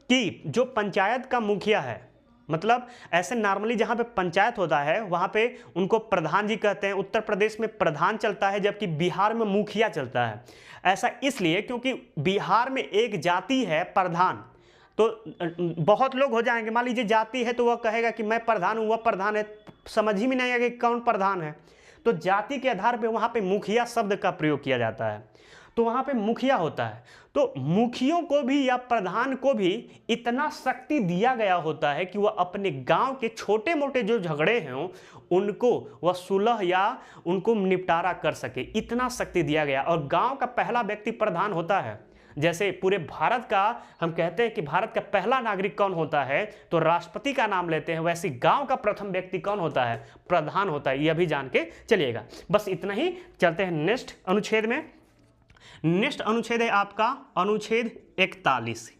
कि जो पंचायत का मुखिया है, मतलब ऐसे नॉर्मली जहाँ पे पंचायत होता है वहाँ पे उनको प्रधान जी कहते हैं। उत्तर प्रदेश में प्रधान चलता है, जबकि बिहार में मुखिया चलता है। ऐसा इसलिए क्योंकि बिहार में एक जाति है प्रधान, तो बहुत लोग हो जाएंगे, मान लीजिए जाति है तो वह कहेगा कि मैं प्रधान हूँ, वह प्रधान है, समझ ही में नहीं आएगा कि कौन प्रधान है। तो जाति के आधार पर वहाँ पे मुखिया शब्द का प्रयोग किया जाता है, तो वहाँ पे मुखिया होता है। तो मुखियों को भी या प्रधान को भी इतना शक्ति दिया गया होता है कि वह अपने गांव के छोटे मोटे जो झगड़े हैं उनको वह सुलह या उनको निपटारा कर सके, इतना शक्ति दिया गया। और गांव का पहला व्यक्ति प्रधान होता है। जैसे पूरे भारत का हम कहते हैं कि भारत का पहला नागरिक कौन होता है, तो राष्ट्रपति का नाम लेते हैं, वैसे गांव का प्रथम व्यक्ति कौन होता है, प्रधान होता है। यह भी जान के चलिएगा। बस इतना ही, चलते हैं नेक्स्ट अनुच्छेद में। नेक्स्ट अनुच्छेद है आपका अनुच्छेद 41।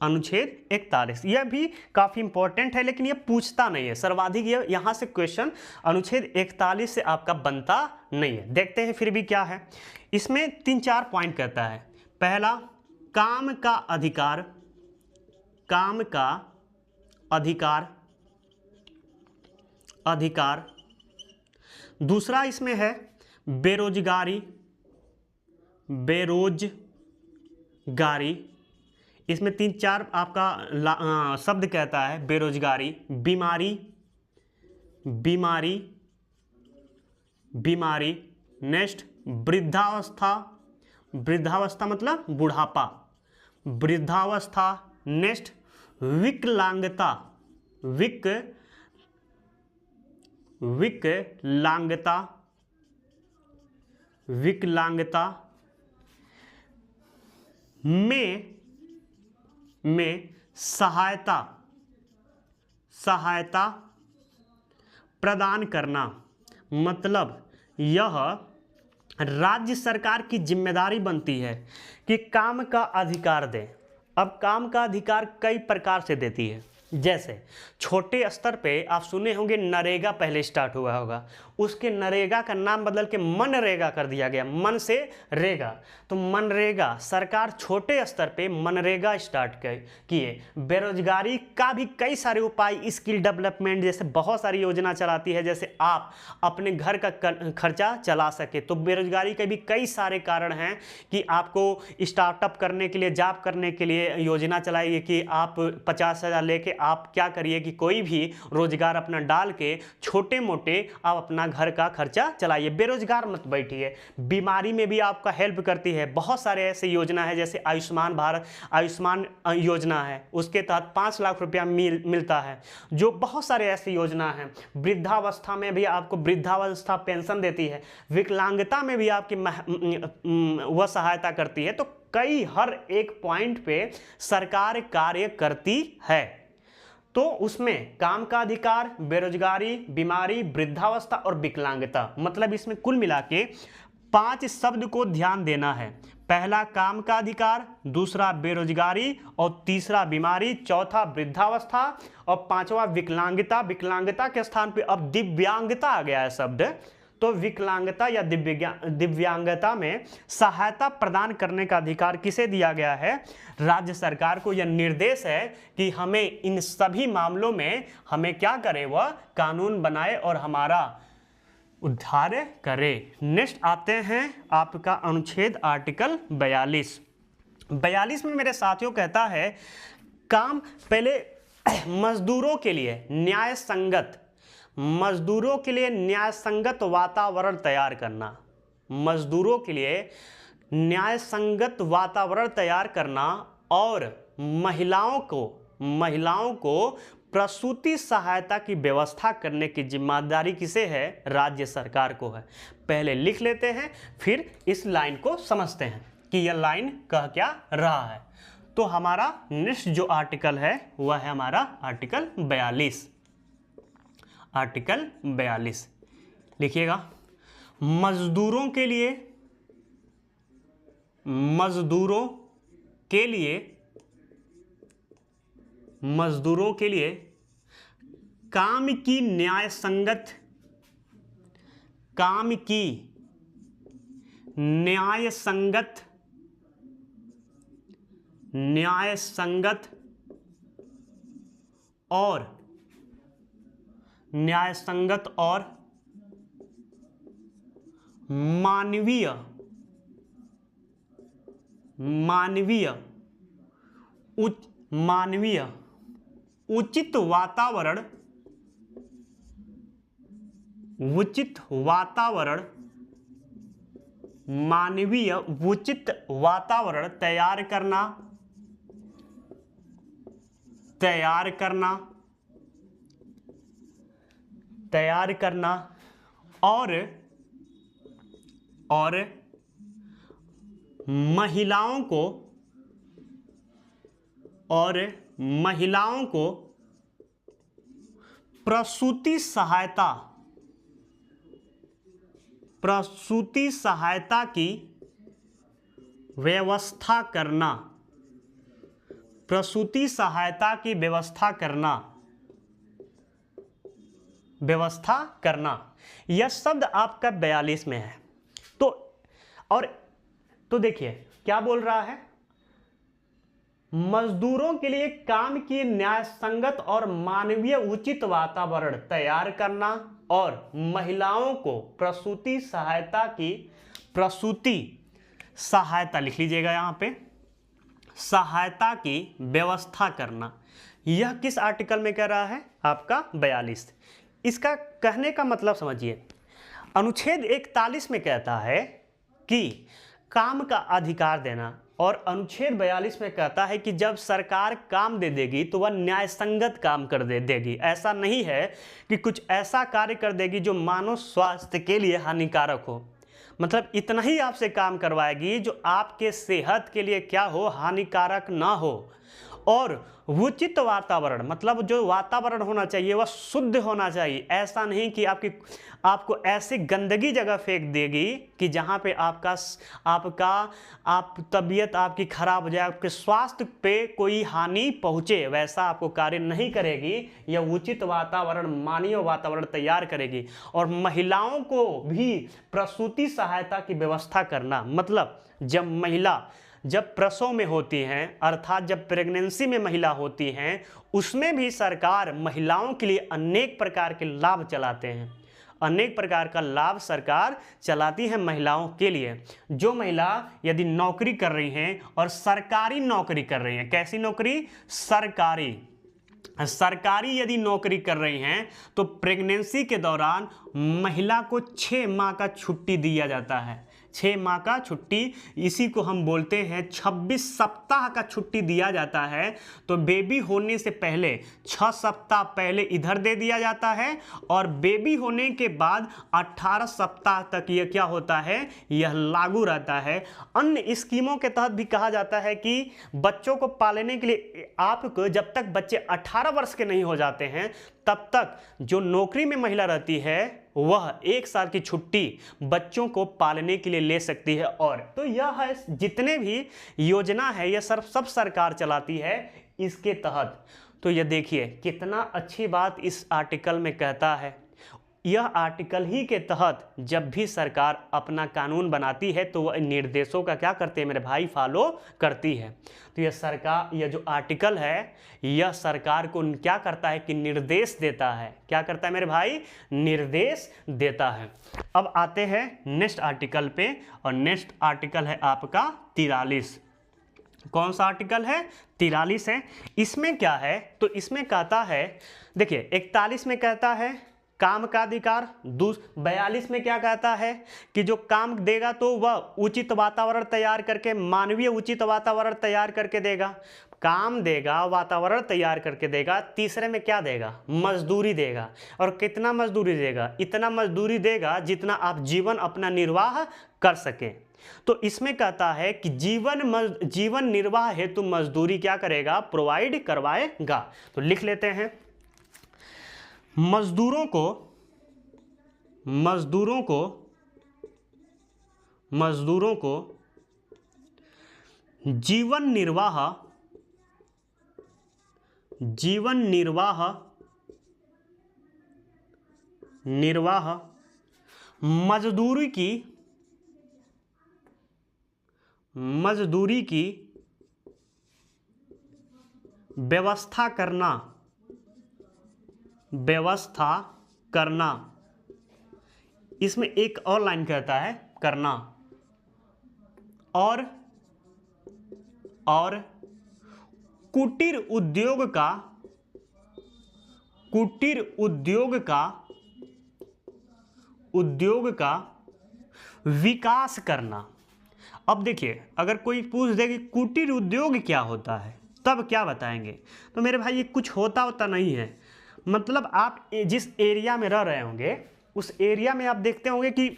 अनुच्छेद 41 यह भी काफी इंपॉर्टेंट है, लेकिन यह पूछता नहीं है, सर्वाधिक यह यहां से क्वेश्चन अनुच्छेद 41 से आपका बनता नहीं है। देखते हैं फिर भी क्या है इसमें। 3-4 पॉइंट कहता है। पहला, काम का अधिकार, काम का अधिकार, अधिकार। दूसरा इसमें है बेरोजगारी, बेरोजगारी। इसमें 3-4 आपका शब्द कहता है। बेरोजगारी, बीमारी, बीमारी, बीमारी। नेक्स्ट, वृद्धावस्था, वृद्धावस्था मतलब बुढ़ापा, वृद्धावस्था। नेक्स्ट, विकलांगता, विकलांगता, विकलांगता। में सहायता प्रदान करना, मतलब यह राज्य सरकार की जिम्मेदारी बनती है कि काम का अधिकार दे। अब काम का अधिकार कई प्रकार से देती है, जैसे छोटे स्तर पे आप सुने होंगे नरेगा पहले स्टार्ट हुआ होगा, उसके नरेगा का नाम बदल के मनरेगा कर दिया गया, मन से रेगा। तो मनरेगा, सरकार छोटे स्तर पे मनरेगा स्टार्ट किए। बेरोजगारी का भी कई सारे उपाय, स्किल डेवलपमेंट जैसे बहुत सारी योजना चलाती है, जैसे आप अपने घर का खर्चा चला सके। तो बेरोजगारी के भी कई सारे कारण हैं कि आपको स्टार्टअप करने के लिए, जॉब करने के लिए योजना चलाई कि आप 50,000 लेके आप क्या करिए कि कोई भी रोजगार अपना डाल के छोटे मोटे आप अपना घर का खर्चा चलाइए, बेरोजगार मत बैठिए। बीमारी में भी आपका हेल्प करती है, बहुत सारे ऐसे योजना है, जैसे आयुष्मान भारत, आयुष्मान योजना है, उसके तहत 5 लाख रुपया मिलता है। जो बहुत सारे ऐसी योजना है। वृद्धावस्था में भी आपको वृद्धावस्था पेंशन देती है, विकलांगता में भी आपकी वह सहायता करती है। तो कई हर एक पॉइंट पे सरकार कार्य करती है। तो उसमें काम का अधिकार, बेरोजगारी, बीमारी, वृद्धावस्था और विकलांगता, मतलब इसमें कुल मिला के 5 शब्द को ध्यान देना है। पहला काम का अधिकार, दूसरा बेरोजगारी और तीसरा बीमारी, चौथा वृद्धावस्था और पांचवा विकलांगता। विकलांगता के स्थान पे अब दिव्यांगता आ गया है शब्द। तो विकलांगता या दिव्यांगता में सहायता प्रदान करने का अधिकार किसे दिया गया है? राज्य सरकार को। यह निर्देश है कि हमें इन सभी मामलों में हमें क्या करे, वह कानून बनाए और हमारा उद्धार करे। नेक्स्ट आते हैं आपका अनुच्छेद आर्टिकल 42 में मेरे साथियों कहता है काम पहले मजदूरों के लिए न्याय संगत वातावरण तैयार करना, मजदूरों के लिए न्याय संगत वातावरण तैयार करना और महिलाओं को प्रसूति सहायता की व्यवस्था करने की जिम्मेदारी किसे है? राज्य सरकार को है। पहले लिख लेते हैं, फिर इस लाइन को समझते हैं कि यह लाइन कह क्या रहा है। तो हमारा नेक्स्ट जो आर्टिकल है वह है हमारा आर्टिकल 42। आर्टिकल 42 लिखिएगा। मजदूरों के लिए काम की न्याय संगत और मानवीय उचित वातावरण मानवीय उचित वातावरण तैयार करना और महिलाओं को प्रसूति सहायता की व्यवस्था करना। यह शब्द आपका 42 में है। तो देखिए क्या बोल रहा है? मजदूरों के लिए काम की न्याय संगत और मानवीय उचित वातावरण तैयार करना और महिलाओं को प्रसूति सहायता लिख लीजिएगा यहाँ पे, सहायता की व्यवस्था करना। यह किस आर्टिकल में कह रहा है? आपका 42। इसका कहने का मतलब समझिए। अनुच्छेद 41 में कहता है कि काम का अधिकार देना, और अनुच्छेद 42 में कहता है कि जब सरकार काम दे देगी तो वह न्याय संगत काम कर देगी। ऐसा नहीं है कि कुछ ऐसा कार्य कर देगी जो मानव स्वास्थ्य के लिए हानिकारक हो। मतलब इतना ही आपसे काम करवाएगी जो आपके सेहत के लिए क्या हो, हानिकारक ना हो। और उचित वातावरण, मतलब जो वातावरण होना चाहिए वह शुद्ध होना चाहिए। ऐसा नहीं कि आपको ऐसी गंदगी जगह फेंक देगी कि जहाँ पे आप तबीयत आपकी खराब हो जाए, आपके स्वास्थ्य पे कोई हानि पहुँचे, वैसा आपको कार्य नहीं करेगी। यह उचित वातावरण, मानवीय वातावरण तैयार करेगी। और महिलाओं को भी प्रसूति सहायता की व्यवस्था करना, मतलब जब प्रसव में होती हैं, अर्थात जब प्रेगनेंसी में महिला होती हैं, उसमें भी सरकार महिलाओं के लिए अनेक प्रकार के लाभ चलाते हैं। अनेक प्रकार का लाभ सरकार चलाती है महिलाओं के लिए। जो महिला यदि नौकरी कर रही हैं और सरकारी नौकरी कर रही हैं, कैसी नौकरी? सरकारी यदि नौकरी कर रही हैं तो प्रेगनेंसी के दौरान महिला को 6 माह का छुट्टी दिया जाता है। 6 माह का छुट्टी, इसी को हम बोलते हैं 26 सप्ताह का छुट्टी दिया जाता है। तो बेबी होने से पहले 6 सप्ताह पहले इधर दे दिया जाता है और बेबी होने के बाद 18 सप्ताह तक यह क्या होता है, यह लागू रहता है। अन्य स्कीमों के तहत भी कहा जाता है कि बच्चों को पालने के लिए आपको जब तक बच्चे 18 वर्ष के नहीं हो जाते हैं तब तक जो नौकरी में महिला रहती है वह 1 साल की छुट्टी बच्चों को पालने के लिए ले सकती है। और तो यह है, जितने भी योजना है यह सब सरकार चलाती है इसके तहत। तो यह देखिए कितना अच्छी बात इस आर्टिकल में कहता है। यह आर्टिकल ही के तहत जब भी सरकार अपना कानून बनाती है तो वह निर्देशों का क्या करते हैं मेरे भाई, फॉलो करती है। तो यह जो आर्टिकल है यह सरकार को क्या करता है कि निर्देश देता है। क्या करता है मेरे भाई? निर्देश देता है। अब आते हैं नेक्स्ट आर्टिकल पे, और नेक्स्ट आर्टिकल है आपका 43। कौन सा आर्टिकल है? 43 है। इसमें क्या है? तो इसमें कहता है, देखिए 41 में कहता है काम का अधिकार, 42 में क्या कहता है कि जो काम देगा तो वह उचित वातावरण तैयार करके, मानवीय उचित वातावरण तैयार करके देगा। काम देगा, वातावरण तैयार करके देगा। तीसरे में क्या देगा? मजदूरी देगा। और कितना मजदूरी देगा? इतना मजदूरी देगा जितना आप जीवन अपना निर्वाह कर सके। तो इसमें कहता है कि जीवन निर्वाह हेतु मजदूरी क्या करेगा? प्रोवाइड करवाएगा। तो लिख लेते हैं, मजदूरों को जीवन निर्वाह मजदूरी की व्यवस्था करना। इसमें एक और लाइन कहता है करना। और कुटीर उद्योग का विकास करना। अब देखिए अगर कोई पूछ दे कि कुटीर उद्योग क्या होता है तब क्या बताएंगे? तो मेरे भाई ये कुछ होता नहीं है। मतलब आप जिस एरिया में रह रहे होंगे उस एरिया में आप देखते होंगे कि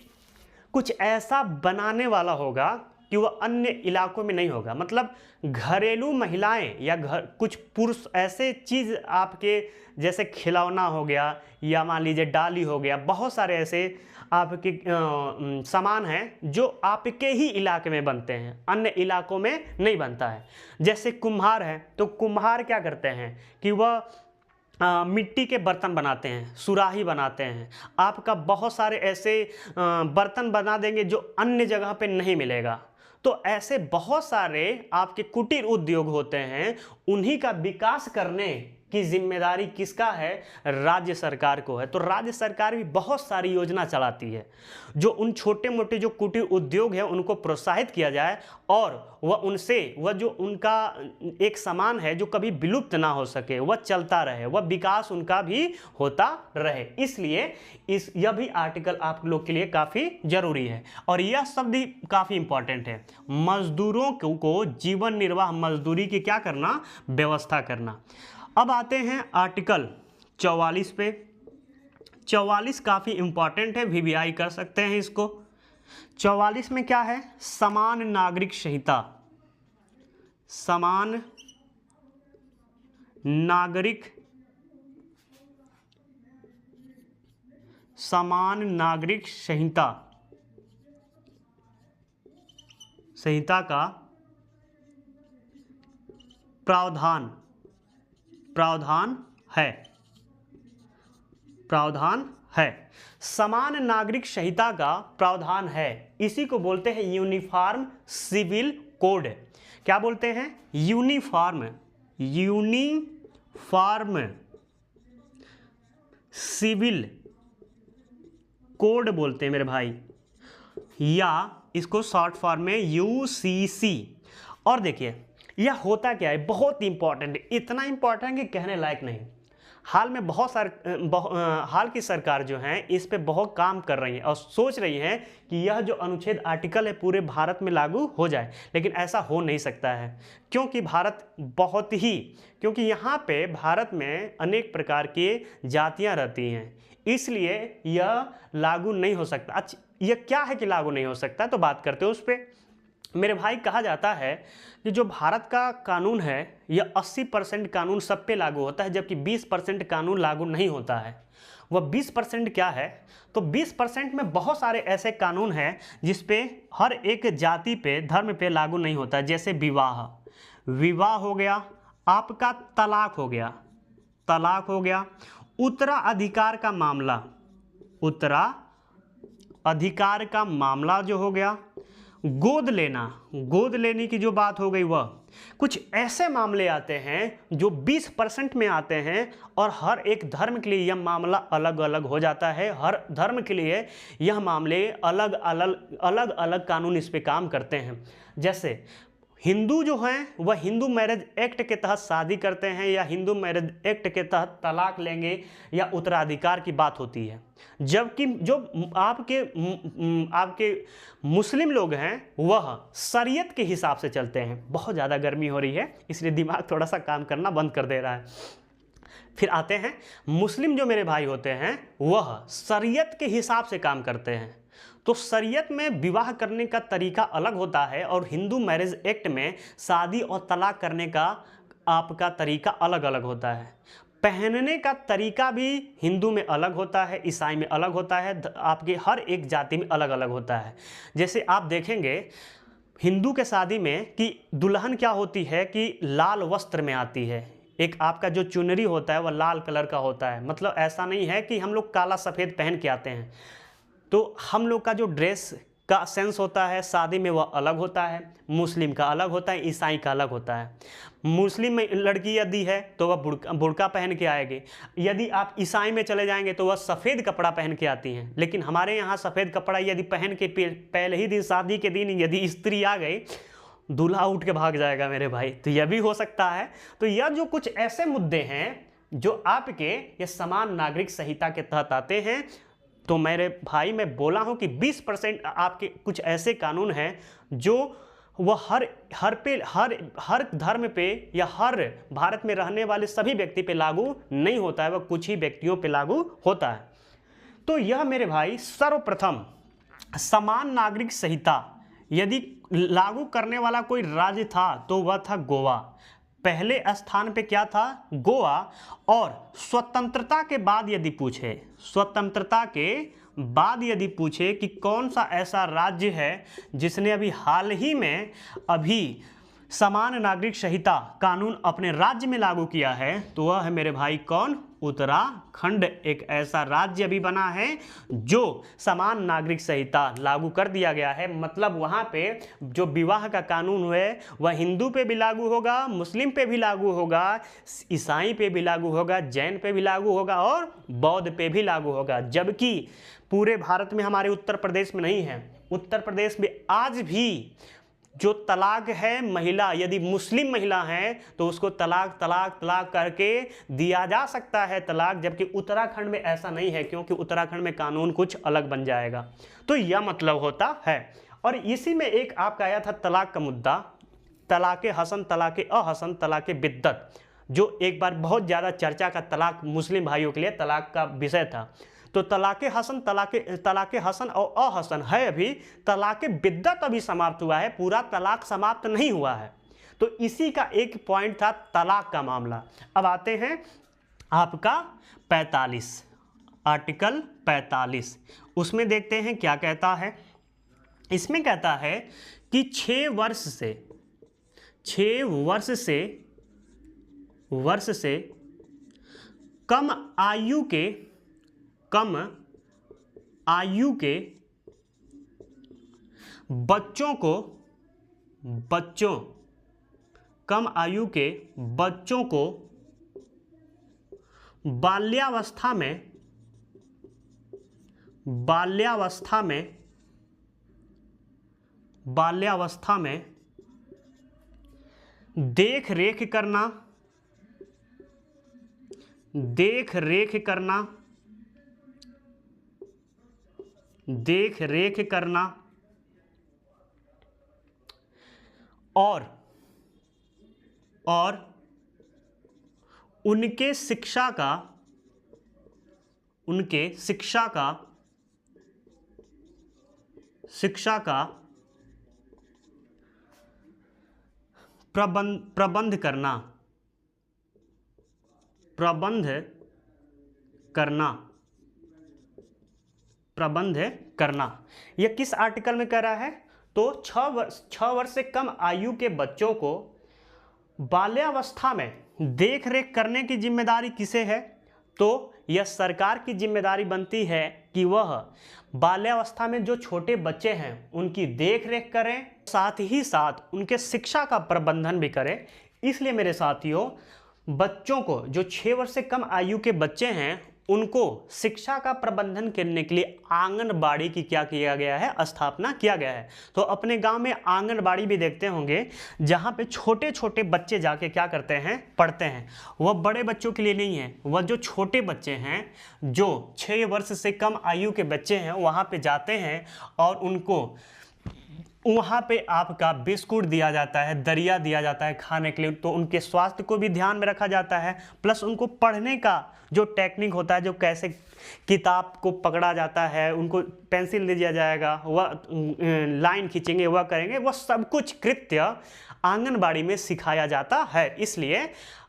कुछ ऐसा बनाने वाला होगा कि वह अन्य इलाकों में नहीं होगा। मतलब घरेलू महिलाएं या कुछ पुरुष ऐसे चीज़ आपके जैसे खिलौना हो गया या मान लीजिए डाली हो गया, बहुत सारे ऐसे आपके सामान हैं जो आपके ही इलाके में बनते हैं, अन्य इलाकों में नहीं बनता है। जैसे कुम्हार है तो कुम्हार क्या करते हैं कि वह मिट्टी के बर्तन बनाते हैं, सुराही बनाते हैं। आपका बहुत सारे ऐसे बर्तन बना देंगे जो अन्य जगह पे नहीं मिलेगा। तो ऐसे बहुत सारे आपके कुटीर उद्योग होते हैं, उन्हीं का विकास करने की जिम्मेदारी किसका है? राज्य सरकार को है। तो राज्य सरकार भी बहुत सारी योजना चलाती है जो उन छोटे मोटे जो कुटीर उद्योग है उनको प्रोत्साहित किया जाए और वह जो उनका एक सामान है जो कभी विलुप्त ना हो सके, वह चलता रहे, वह विकास उनका भी होता रहे। इसलिए यह भी आर्टिकल आप लोग के लिए काफ़ी जरूरी है और यह शब्द भी काफ़ी इंपॉर्टेंट है। मजदूरों को जीवन निर्वाह मजदूरी की क्या करना? व्यवस्था करना। अब आते हैं आर्टिकल 44 पे। 44 काफ़ी इंपॉर्टेंट है, VVI कर सकते हैं इसको। 44 में क्या है? समान नागरिक संहिता। समान नागरिक समान नागरिक संहिता का प्रावधान है। समान नागरिक संहिता का प्रावधान है, इसी को बोलते हैं यूनिफॉर्म सिविल कोड। क्या बोलते हैं? यूनिफॉर्म सिविल कोड बोलते हैं मेरे भाई, या इसको शॉर्ट फॉर्म में यूसीसी। और देखिए यह होता क्या है, बहुत इंपॉर्टेंट है, इतना इंपॉर्टेंट कि कहने लायक नहीं। हाल में हाल की सरकार जो है इस पे बहुत काम कर रही है और सोच रही है कि यह जो अनुच्छेद आर्टिकल है पूरे भारत में लागू हो जाए, लेकिन ऐसा हो नहीं सकता है क्योंकि यहाँ पे भारत में अनेक प्रकार की जातियाँ रहती हैं, इसलिए यह लागू नहीं हो सकता। अच्छा, यह क्या है कि लागू नहीं हो सकता, तो बात करते हैं उस पर। मेरे भाई कहा जाता है कि जो भारत का कानून है यह 80% कानून सब पे लागू होता है, जबकि 20% कानून लागू नहीं होता है। वह 20% क्या है? तो 20% में बहुत सारे ऐसे कानून हैं जिस पे हर एक जाति पे, धर्म पे लागू नहीं होता है। जैसे विवाह हो गया, आपका तलाक हो गया, उत्तराधिकार का मामला जो हो गया, गोद लेने की जो बात हो गई, वह कुछ ऐसे मामले आते हैं जो 20% में आते हैं और हर एक धर्म के लिए यह मामला अलग अलग हो जाता है। हर धर्म के लिए यह मामले अलग अलग कानून इस पे काम करते हैं। जैसे हिंदू जो हैं वह हिंदू मैरिज एक्ट के तहत शादी करते हैं, या हिंदू मैरिज एक्ट के तहत तलाक लेंगे, या उत्तराधिकार की बात होती है। जबकि जो आपके मुस्लिम लोग हैं वह शरीयत के हिसाब से चलते हैं। बहुत ज़्यादा गर्मी हो रही है इसलिए दिमाग थोड़ा सा काम करना बंद कर दे रहा है। फिर आते हैं मुस्लिम जो मेरे भाई होते हैं वह शरीयत के हिसाब से काम करते हैं। तो शरीयत में विवाह करने का तरीका अलग होता है और हिंदू मैरिज एक्ट में शादी और तलाक करने का आपका तरीका अलग अलग होता है। पहनने का तरीका भी हिंदू में अलग होता है, ईसाई में अलग होता है, आपके हर एक जाति में अलग अलग होता है। जैसे आप देखेंगे हिंदू के शादी में कि दुल्हन क्या होती है कि लाल वस्त्र में आती है। एक आपका जो चुनरी होता है वह लाल कलर का होता है, मतलब ऐसा नहीं है कि हम लोग काला सफ़ेद पहन के आते हैं। तो हम लोग का जो ड्रेस का सेंस होता है शादी में वह अलग होता है, मुस्लिम का अलग होता है, ईसाई का अलग होता है। मुस्लिम में लड़की यदि है तो वह बुर्का पहन के आएगी, यदि आप ईसाई में चले जाएंगे तो वह सफ़ेद कपड़ा पहन के आती हैं। लेकिन हमारे यहाँ सफ़ेद कपड़ा यदि पहन के पहले ही दिन, शादी के दिन यदि स्त्री आ गई, दूल्हा उठ के भाग जाएगा मेरे भाई। तो यह भी हो सकता है। तो यह जो कुछ ऐसे मुद्दे हैं जो आपके ये समान नागरिक संहिता के तहत आते हैं। तो मेरे भाई मैं बोला हूं कि 20% आपके कुछ ऐसे कानून हैं जो वह हर धर्म पे या हर भारत में रहने वाले सभी व्यक्ति पे लागू नहीं होता है, वह कुछ ही व्यक्तियों पे लागू होता है। तो यह मेरे भाई सर्वप्रथम समान नागरिक संहिता यदि लागू करने वाला कोई राज्य था तो वह था गोवा। पहले स्थान पे क्या था? गोवा। और स्वतंत्रता के बाद यदि पूछे कि कौन सा ऐसा राज्य है जिसने अभी हाल ही में समान नागरिक संहिता कानून अपने राज्य में लागू किया है, तो वह है मेरे भाई कौन? उत्तराखंड। एक ऐसा राज्य अभी बना है जो समान नागरिक संहिता लागू कर दिया गया है। मतलब वहाँ पे जो विवाह का कानून है वह हिंदू पे भी लागू होगा, मुस्लिम पे भी लागू होगा, ईसाई पे भी लागू होगा, जैन पे भी लागू होगा और बौद्ध पे भी लागू होगा। जबकि पूरे भारत में, हमारे उत्तर प्रदेश में नहीं है, उत्तर प्रदेश में आज भी जो तलाक है, महिला यदि मुस्लिम महिला है तो उसको तलाक करके दिया जा सकता है तलाक, जबकि उत्तराखंड में ऐसा नहीं है, क्योंकि उत्तराखंड में कानून कुछ अलग बन जाएगा। तो यह मतलब होता है। और इसी में एक आपका आया था तलाक का मुद्दा, तलाक़े हसन, तलाक़े अहसन, तलाक़े बिद्दत, जो एक बार बहुत ज़्यादा चर्चा का तलाक मुस्लिम भाइयों के लिए तलाक का विषय था। तो तलाक़े हसन और अहसन है, अभी तलाक़े बिद्दत अभी समाप्त हुआ है, पूरा तलाक समाप्त नहीं हुआ है। तो इसी का एक पॉइंट था तलाक का मामला। अब आते हैं आपका 45, आर्टिकल 45, उसमें देखते हैं क्या कहता है। इसमें कहता है कि 6 वर्ष से कम आयु के बच्चों को बाल्यावस्था में देख रेख करना और उनके शिक्षा का प्रबंध करना। यह किस आर्टिकल में कह रहा है? तो 6 वर्ष से कम आयु के बच्चों को बाल्यावस्था में देख रेख करने की जिम्मेदारी किसे है? तो यह सरकार की जिम्मेदारी बनती है कि वह बाल्यावस्था में जो छोटे बच्चे हैं उनकी देख रेख करें, साथ ही साथ उनके शिक्षा का प्रबंधन भी करें। इसलिए मेरे साथियों, बच्चों को जो 6 वर्ष से कम आयु के बच्चे हैं उनको शिक्षा का प्रबंधन करने के लिए आंगनबाड़ी की क्या किया गया है? स्थापना किया गया है। तो अपने गांव में आंगनबाड़ी भी देखते होंगे जहां पे छोटे छोटे बच्चे जाके क्या करते हैं? पढ़ते हैं। वह बड़े बच्चों के लिए नहीं है, वह जो छोटे बच्चे हैं, जो 6 वर्ष से कम आयु के बच्चे हैं, वहां पे जाते हैं और उनको वहाँ पे आपका बिस्कुट दिया जाता है, दरिया दिया जाता है खाने के लिए। तो उनके स्वास्थ्य को भी ध्यान में रखा जाता है, प्लस उनको पढ़ने का जो टेक्निक होता है, जो कैसे किताब को पकड़ा जाता है, उनको पेंसिल दे दिया जाएगा, वह लाइन खींचेंगे, वह करेंगे, वह सब कुछ कृत्य आंगनबाड़ी में सिखाया जाता है। इसलिए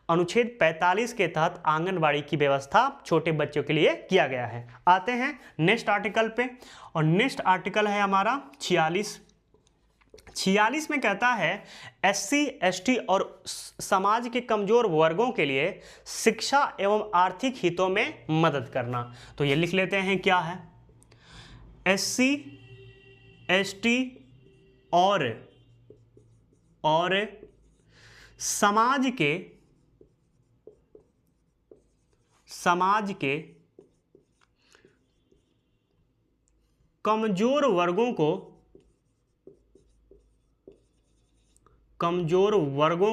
अनुच्छेद 45 के तहत आंगनबाड़ी की व्यवस्था छोटे बच्चों के लिए किया गया है। आते हैं नेक्स्ट आर्टिकल पे, और नेक्स्ट आर्टिकल है हमारा 46 में कहता है SC, ST और समाज के कमजोर वर्गों के लिए शिक्षा एवं आर्थिक हितों में मदद करना। तो ये लिख लेते हैं क्या है? SC, ST और समाज के कमजोर वर्गों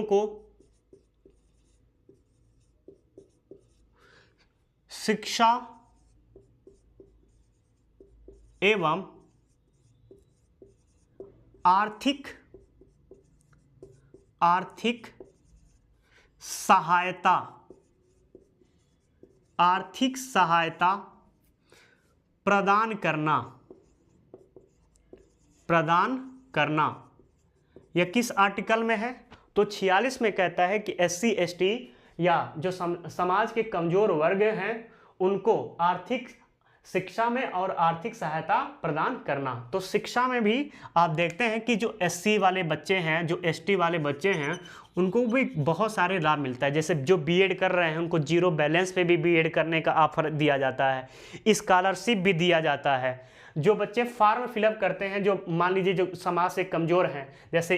को शिक्षा एवं आर्थिक सहायता प्रदान करना। यह किस आर्टिकल में है? तो 46 में कहता है कि SC, ST या जो समाज के कमजोर वर्ग हैं उनको आर्थिक शिक्षा में और आर्थिक सहायता प्रदान करना। तो शिक्षा में भी आप देखते हैं कि जो SC वाले बच्चे हैं, जो ST वाले बच्चे हैं, उनको भी बहुत सारे लाभ मिलता है। जैसे जो बीएड कर रहे हैं उनको 0 बैलेंस पे भी बीएड करने का ऑफर दिया जाता है, स्कॉलरशिप भी दिया जाता है। जो बच्चे फॉर्म फिलअप करते हैं, जो मान लीजिए जो समाज से कमज़ोर हैं, जैसे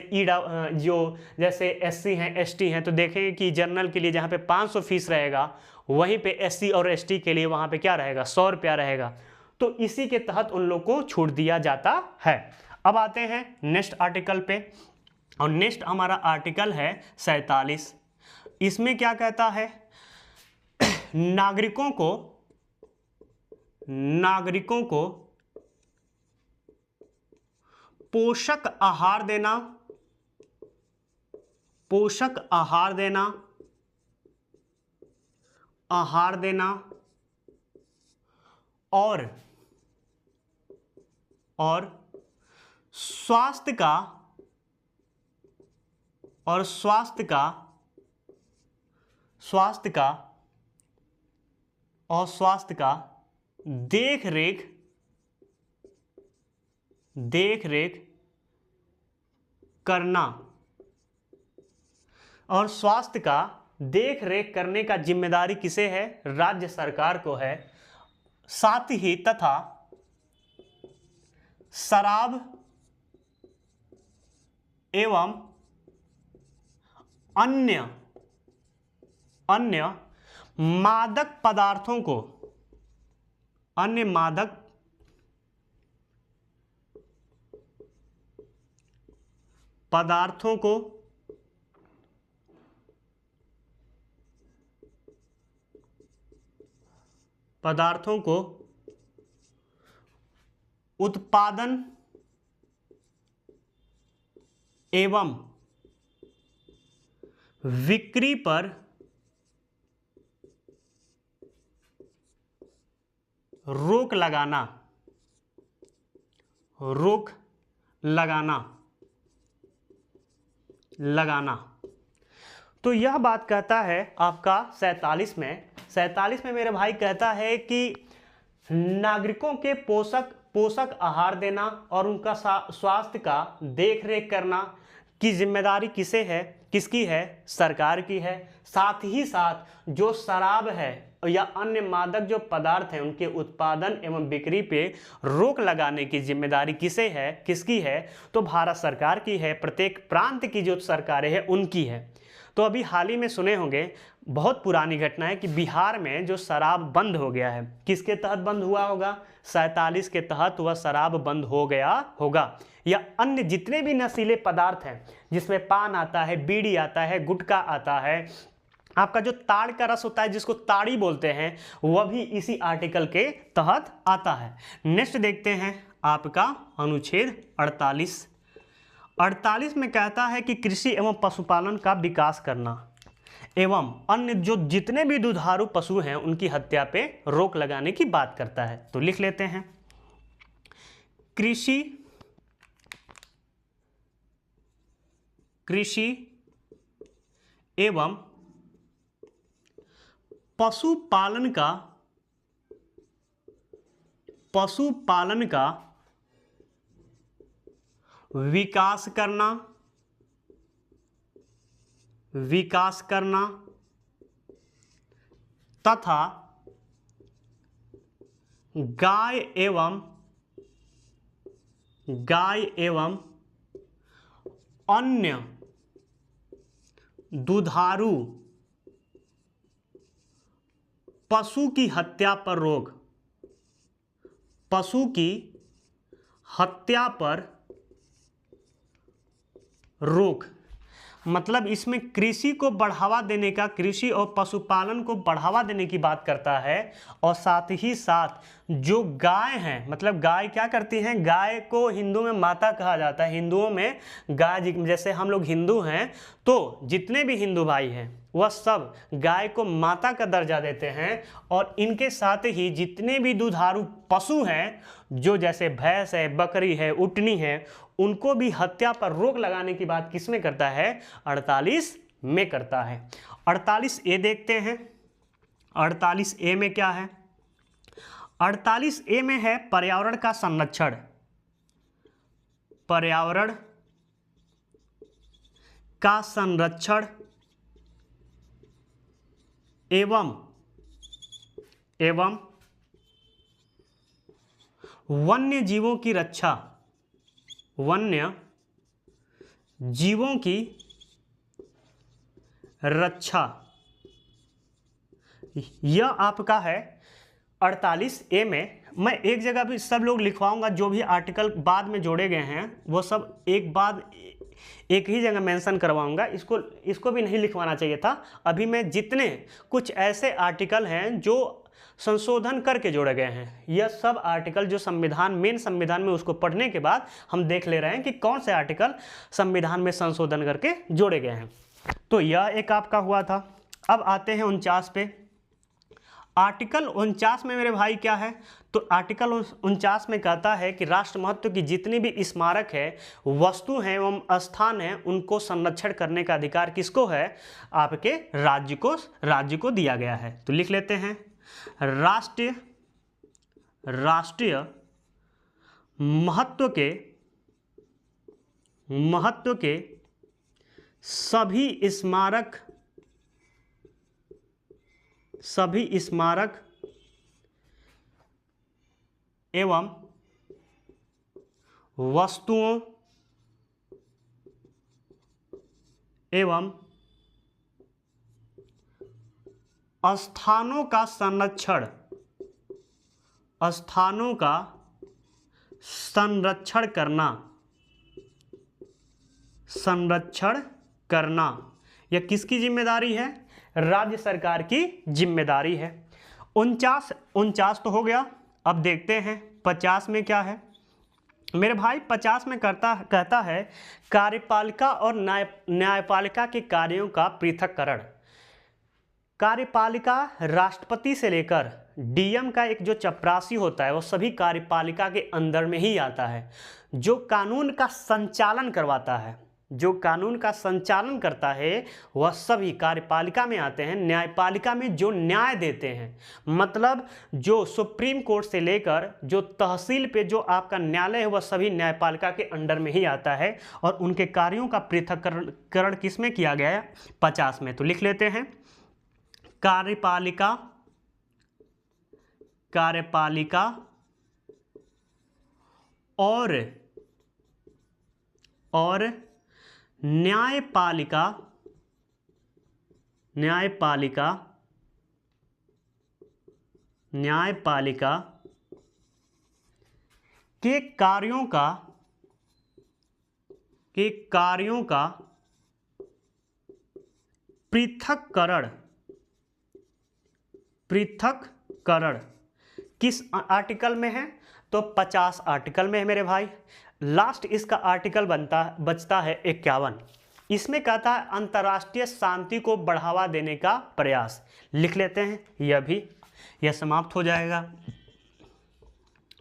जैसे SC हैं, ST हैं, तो देखेंगे कि जनरल के लिए जहाँ पे 500 फीस रहेगा, वहीं पे SC और ST के लिए वहाँ पे क्या रहेगा? 100 रुपया रहेगा। तो इसी के तहत उन लोग को छूट दिया जाता है। अब आते हैं नेक्स्ट आर्टिकल पे, और नेक्स्ट हमारा आर्टिकल है 47। इसमें क्या कहता है? नागरिकों को पोषक आहार देना और स्वास्थ्य और स्वास्थ्य का देख रेख करना, और स्वास्थ्य का देख रेख करने का जिम्मेदारी किसे है? राज्य सरकार को है। साथ ही तथा शराब एवं अन्य मादक पदार्थों को उत्पादन एवं बिक्री पर रोक लगाना। तो यह बात कहता है आपका 47 में मेरे भाई कहता है कि नागरिकों के पोषक आहार देना और उनका स्वास्थ्य का देखरेख करना की जिम्मेदारी किसकी है? सरकार की है। साथ ही साथ जो शराब है या अन्य मादक जो पदार्थ हैं उनके उत्पादन एवं बिक्री पे रोक लगाने की जिम्मेदारी किसकी है? तो भारत सरकार की है। प्रत्येक प्रांत की जो सरकारें हैं उनकी है। तो अभी हाल ही में सुने होंगे, बहुत पुरानी घटना है कि बिहार में जो शराब बंद हो गया है, किसके तहत बंद हुआ होगा? 47 के तहत वह शराब बंद हो गया होगा। या अन्य जितने भी नशीले पदार्थ हैं जिसमें पान आता है, बीड़ी आता है, गुटखा आता है, आपका जो ताड़ का रस होता है जिसको ताड़ी बोलते हैं, वह भी इसी आर्टिकल के तहत आता है। नेक्स्ट देखते हैं आपका अनुच्छेद 48 में कहता है कि कृषि एवं पशुपालन का विकास करना एवं अन्य जो जितने भी दुधारू पशु हैं उनकी हत्या पे रोक लगाने की बात करता है। तो लिख लेते हैं, कृषि एवं पशुपालन का विकास करना तथा गाय एवं अन्य दुधारू पशु की हत्या पर रोक। मतलब इसमें कृषि को बढ़ावा देने का, कृषि और पशुपालन को बढ़ावा देने की बात करता है। और साथ ही साथ जो गाय हैं, मतलब गाय क्या करती हैं? गाय को हिंदू में माता कहा जाता है। हिंदुओं में गाय, जैसे हम लोग हिंदू हैं तो जितने भी हिंदू भाई हैं वह सब गाय को माता का दर्जा देते हैं। और इनके साथ ही जितने भी दुधारू पशु हैं, जो जैसे भैंस है, बकरी है, ऊँटनी है, उनको भी हत्या पर रोक लगाने की बात किसमें करता है? 48 में करता है। 48A देखते हैं। 48A में क्या है? 48A में है पर्यावरण का संरक्षण। पर्यावरण का संरक्षण एवं वन्य जीवों की रक्षा। वन्य जीवों की रक्षा, यह आपका है 48A में। मैं एक जगह भी सब लोग लिखवाऊंगा, जो भी आर्टिकल बाद में जोड़े गए हैं वो सब एक ही जगह मेंशन करवाऊंगा। इसको भी नहीं लिखवाना चाहिए था। अभी मैं जितने कुछ ऐसे आर्टिकल हैं जो संशोधन करके जोड़े गए हैं, यह सब आर्टिकल जो मेन संविधान में, उसको पढ़ने के बाद हम देख ले रहे हैं कि कौन से आर्टिकल संविधान में संशोधन करके जोड़े गए हैं। तो यह एक आपका हुआ था। अब आते हैं 49 पे। आर्टिकल 49 में मेरे भाई क्या है, तो आर्टिकल 49 में कहता है कि राष्ट्र महत्व की जितनी भी स्मारक है, वस्तु हैं एवं स्थान हैं, उनको संरक्षण करने का अधिकार किसको है, आपके राज्य को दिया गया है। तो लिख लेते हैं, राष्ट्रीय महत्व के सभी स्मारक एवं वस्तुओं एवं स्थानों का संरक्षण करना यह किसकी जिम्मेदारी है, राज्य सरकार की जिम्मेदारी है। 49 तो हो गया। अब देखते हैं 50 में क्या है मेरे भाई। 50 में कहता है कार्यपालिका और न्यायपालिका के कार्यों का पृथक्करण। कार्यपालिका राष्ट्रपति से लेकर डीएम का एक जो चपरासी होता है, वो सभी कार्यपालिका के अंदर में ही आता है। जो कानून का संचालन करता है वह सभी कार्यपालिका में आते हैं। न्यायपालिका में जो न्याय देते हैं, मतलब जो सुप्रीम कोर्ट से लेकर जो तहसील पे जो आपका न्यायालय है, वह सभी न्यायपालिका के अंडर में ही आता है। और उनके कार्यों का पृथक्करण किस में किया गया है, 50 में। तो लिख लेते हैं, कार्यपालिका और न्यायपालिका के कार्यों का पृथक्करण किस आर्टिकल में है, तो 50 आर्टिकल में है मेरे भाई। लास्ट इसका आर्टिकल बचता है 51। इसमें कहता है अंतर्राष्ट्रीय शांति को बढ़ावा देने का प्रयास। लिख लेते हैं, यह समाप्त हो जाएगा।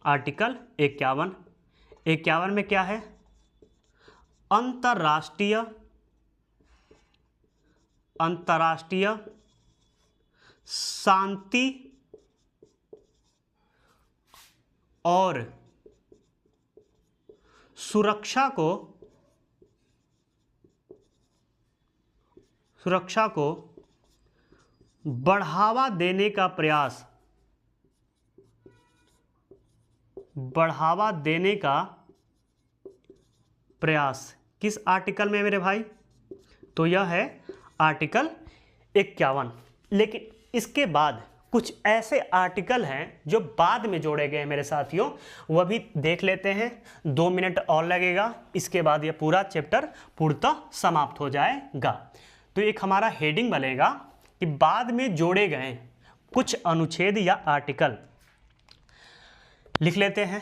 आर्टिकल 51 में क्या है, अंतर्राष्ट्रीय शांति और सुरक्षा को बढ़ावा देने का प्रयास किस आर्टिकल में मेरे भाई, तो यह है आर्टिकल 51। लेकिन इसके बाद कुछ ऐसे आर्टिकल हैं जो बाद में जोड़े गए हैं मेरे साथियों, वह भी देख लेते हैं। 2 मिनट और लगेगा, इसके बाद यह पूरा चैप्टर पूर्णतः समाप्त हो जाएगा। तो एक हमारा हेडिंग बनेगा कि बाद में जोड़े गए कुछ अनुच्छेद या आर्टिकल। लिख लेते हैं,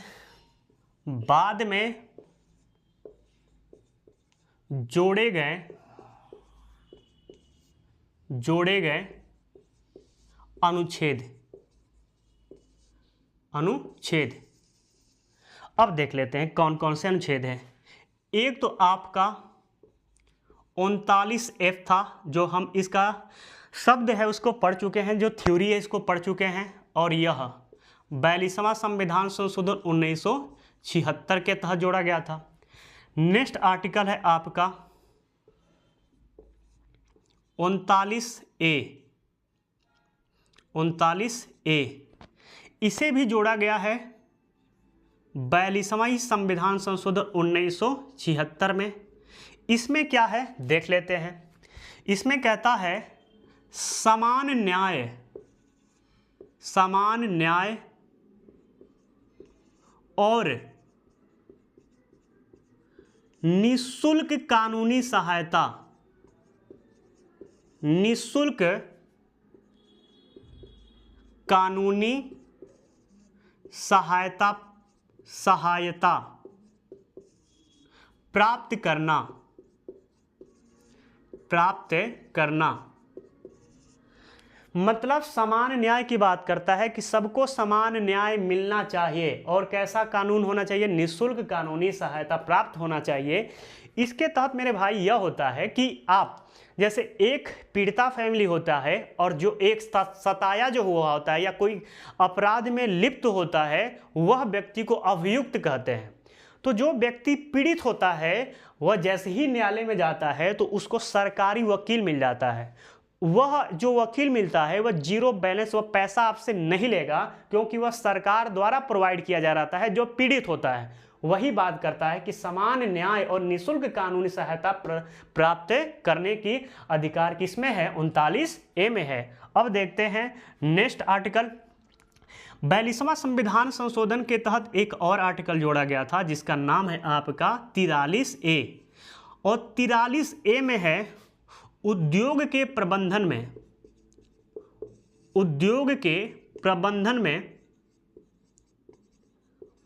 बाद में जोड़े गए अनुच्छेद। अब देख लेते हैं कौन कौन से अनुच्छेद हैं। एक तो आपका 39F था, जो हम इसका शब्द है उसको पढ़ चुके हैं, जो थ्योरी है इसको पढ़ चुके हैं। और यह 42वां संविधान संशोधन 1976 के तहत जोड़ा गया था। नेक्स्ट आर्टिकल है आपका 39A। इसे भी जोड़ा गया है 42वां संविधान संशोधन 1976 में। इसमें क्या है देख लेते हैं। इसमें कहता है समान न्याय और निःशुल्क कानूनी सहायता प्राप्त करना मतलब समान न्याय की बात करता है कि सबको समान न्याय मिलना चाहिए। और कैसा कानून होना चाहिए? निःशुल्क कानूनी सहायता प्राप्त होना चाहिए। इसके तहत मेरे भाई यह होता है कि आप जैसे एक पीड़िता फैमिली होता है और जो एक सताया जो हुआ होता है या कोई अपराध में लिप्त होता है, वह व्यक्ति को अभियुक्त कहते हैं। तो जो व्यक्ति पीड़ित होता है वह जैसे ही न्यायालय में जाता है तो उसको सरकारी वकील मिल जाता है। वह जो वकील मिलता है वह जीरो बैलेंस, वह पैसा आपसे नहीं लेगा क्योंकि वह सरकार द्वारा प्रोवाइड किया जा रहा है जो पीड़ित होता है। वही बात करता है कि समान न्याय और निःशुल्क कानूनी सहायता प्राप्त करने की अधिकार किसमें है? 39A में है। अब देखते हैं नेक्स्ट आर्टिकल। 42वां संविधान संशोधन के तहत एक और आर्टिकल जोड़ा गया था जिसका नाम है आपका 43A। और 43A में है उद्योग के प्रबंधन में, उद्योग के प्रबंधन में,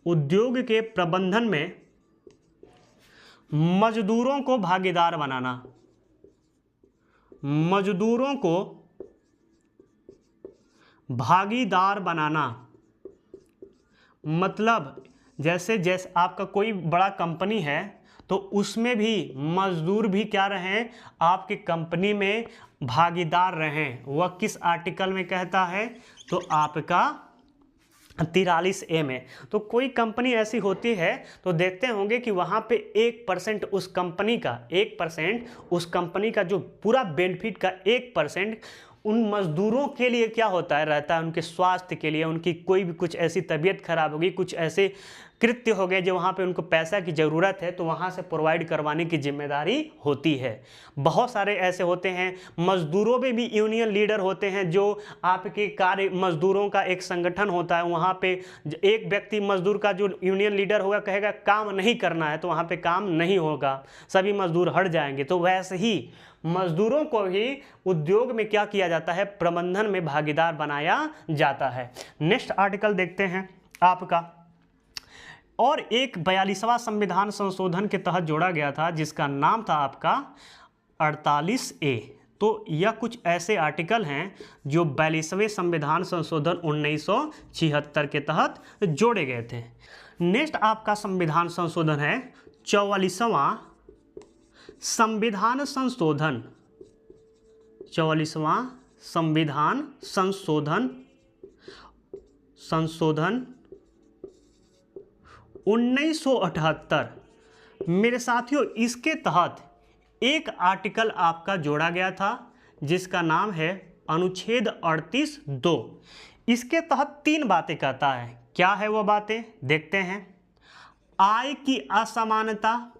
उद्योग के प्रबंधन में मजदूरों को भागीदार बनाना, मजदूरों को भागीदार बनाना। मतलब जैसे आपका कोई बड़ा कंपनी है तो उसमें भी मजदूर भी क्या रहें? आपकी कंपनी में भागीदार रहें। वह किस आर्टिकल में कहता है? तो आपका 43A में। तो कोई कंपनी ऐसी होती है तो देखते होंगे कि वहाँ पे 1% उस कंपनी का, 1% उस कंपनी का जो पूरा बेनिफिट का 1% उन मजदूरों के लिए क्या होता है? रहता है उनके स्वास्थ्य के लिए। उनकी कोई भी कुछ ऐसी तबीयत खराब होगी, कुछ ऐसे कृत्य हो गए जो वहाँ पे उनको पैसा की ज़रूरत है तो वहाँ से प्रोवाइड करवाने की जिम्मेदारी होती है। बहुत सारे ऐसे होते हैं। मजदूरों में भी यूनियन लीडर होते हैं जो आपके कार्य, मजदूरों का एक संगठन होता है। वहाँ पे एक व्यक्ति मजदूर का जो यूनियन लीडर होगा कहेगा काम नहीं करना है तो वहाँ पे काम नहीं होगा, सभी मजदूर हट जाएंगे। तो वैसे ही मजदूरों को भी उद्योग में क्या किया जाता है? प्रबंधन में भागीदार बनाया जाता है। नेक्स्ट आर्टिकल देखते हैं आपका। और एक 42वां संविधान संशोधन के तहत जोड़ा गया था जिसका नाम था आपका 48A। तो यह कुछ ऐसे आर्टिकल हैं जो 42वें संविधान संशोधन 1976 के तहत जोड़े गए थे। नेक्स्ट आपका संविधान संशोधन है 44वां संविधान संशोधन, 44वां संविधान संशोधन 1978। मेरे साथियों, इसके तहत एक आर्टिकल आपका जोड़ा गया था जिसका नाम है अनुच्छेद 38(2). इसके तहत 3 बातें कहता है। क्या है वो बातें? देखते हैं। आय की असमानता,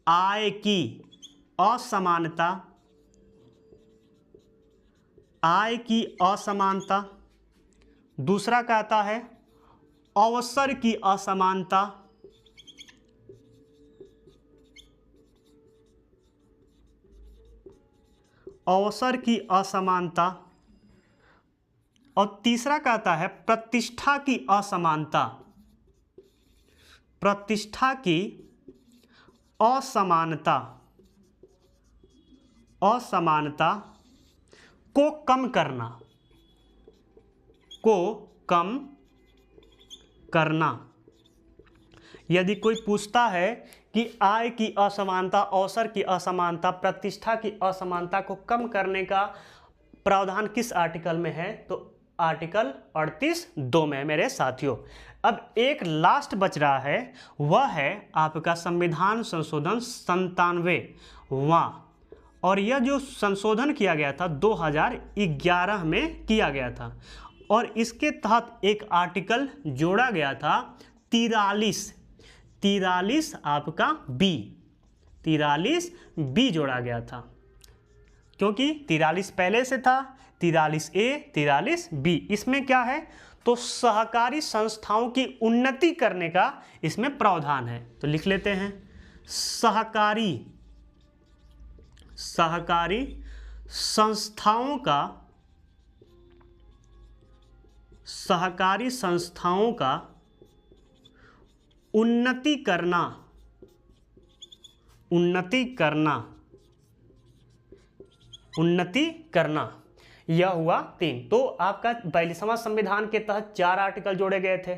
आय की असमानता, आय की असमानता। दूसरा कहता है अवसर की असमानता, अवसर की असमानता। और तीसरा कहता है प्रतिष्ठा की असमानता, प्रतिष्ठा की असमानता, असमानता को कम करना, को कम करना। यदि कोई पूछता है कि आय की असमानता, अवसर की असमानता, प्रतिष्ठा की असमानता को कम करने का प्रावधान किस आर्टिकल में है? तो आर्टिकल 38(2) में है मेरे साथियों। अब एक लास्ट बच रहा है, वह है आपका संविधान संशोधन 97वां। और यह जो संशोधन किया गया था 2011 में किया गया था। और इसके तहत एक आर्टिकल जोड़ा गया था 43 आपका B, 43B जोड़ा गया था क्योंकि 43 पहले से था, 43A, 43B। इसमें क्या है? तो सहकारी संस्थाओं की उन्नति करने का इसमें प्रावधान है। तो लिख लेते हैं सहकारी संस्थाओं का, सहकारी संस्थाओं का उन्नति करना, उन्नति करना, उन्नति करना। यह हुआ 3। तो आपका 42वां संविधान के तहत 4 आर्टिकल जोड़े गए थे,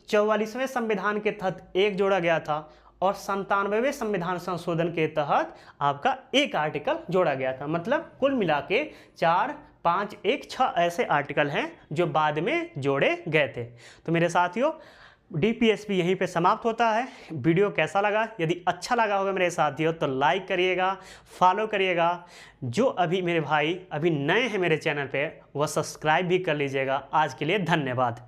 44वें संविधान के तहत 1 जोड़ा गया था और 97वें संविधान संशोधन के तहत आपका 1 आर्टिकल जोड़ा गया था। मतलब कुल मिला के 4, 5, 1, 6 ऐसे आर्टिकल हैं जो बाद में जोड़े गए थे। तो मेरे साथियों DPSP यहीं पे समाप्त होता है। वीडियो कैसा लगा? यदि अच्छा लगा होगा मेरे साथियों तो लाइक करिएगा, फॉलो करिएगा। जो अभी मेरे भाई अभी नए हैं मेरे चैनल पे वह सब्सक्राइब भी कर लीजिएगा। आज के लिए धन्यवाद।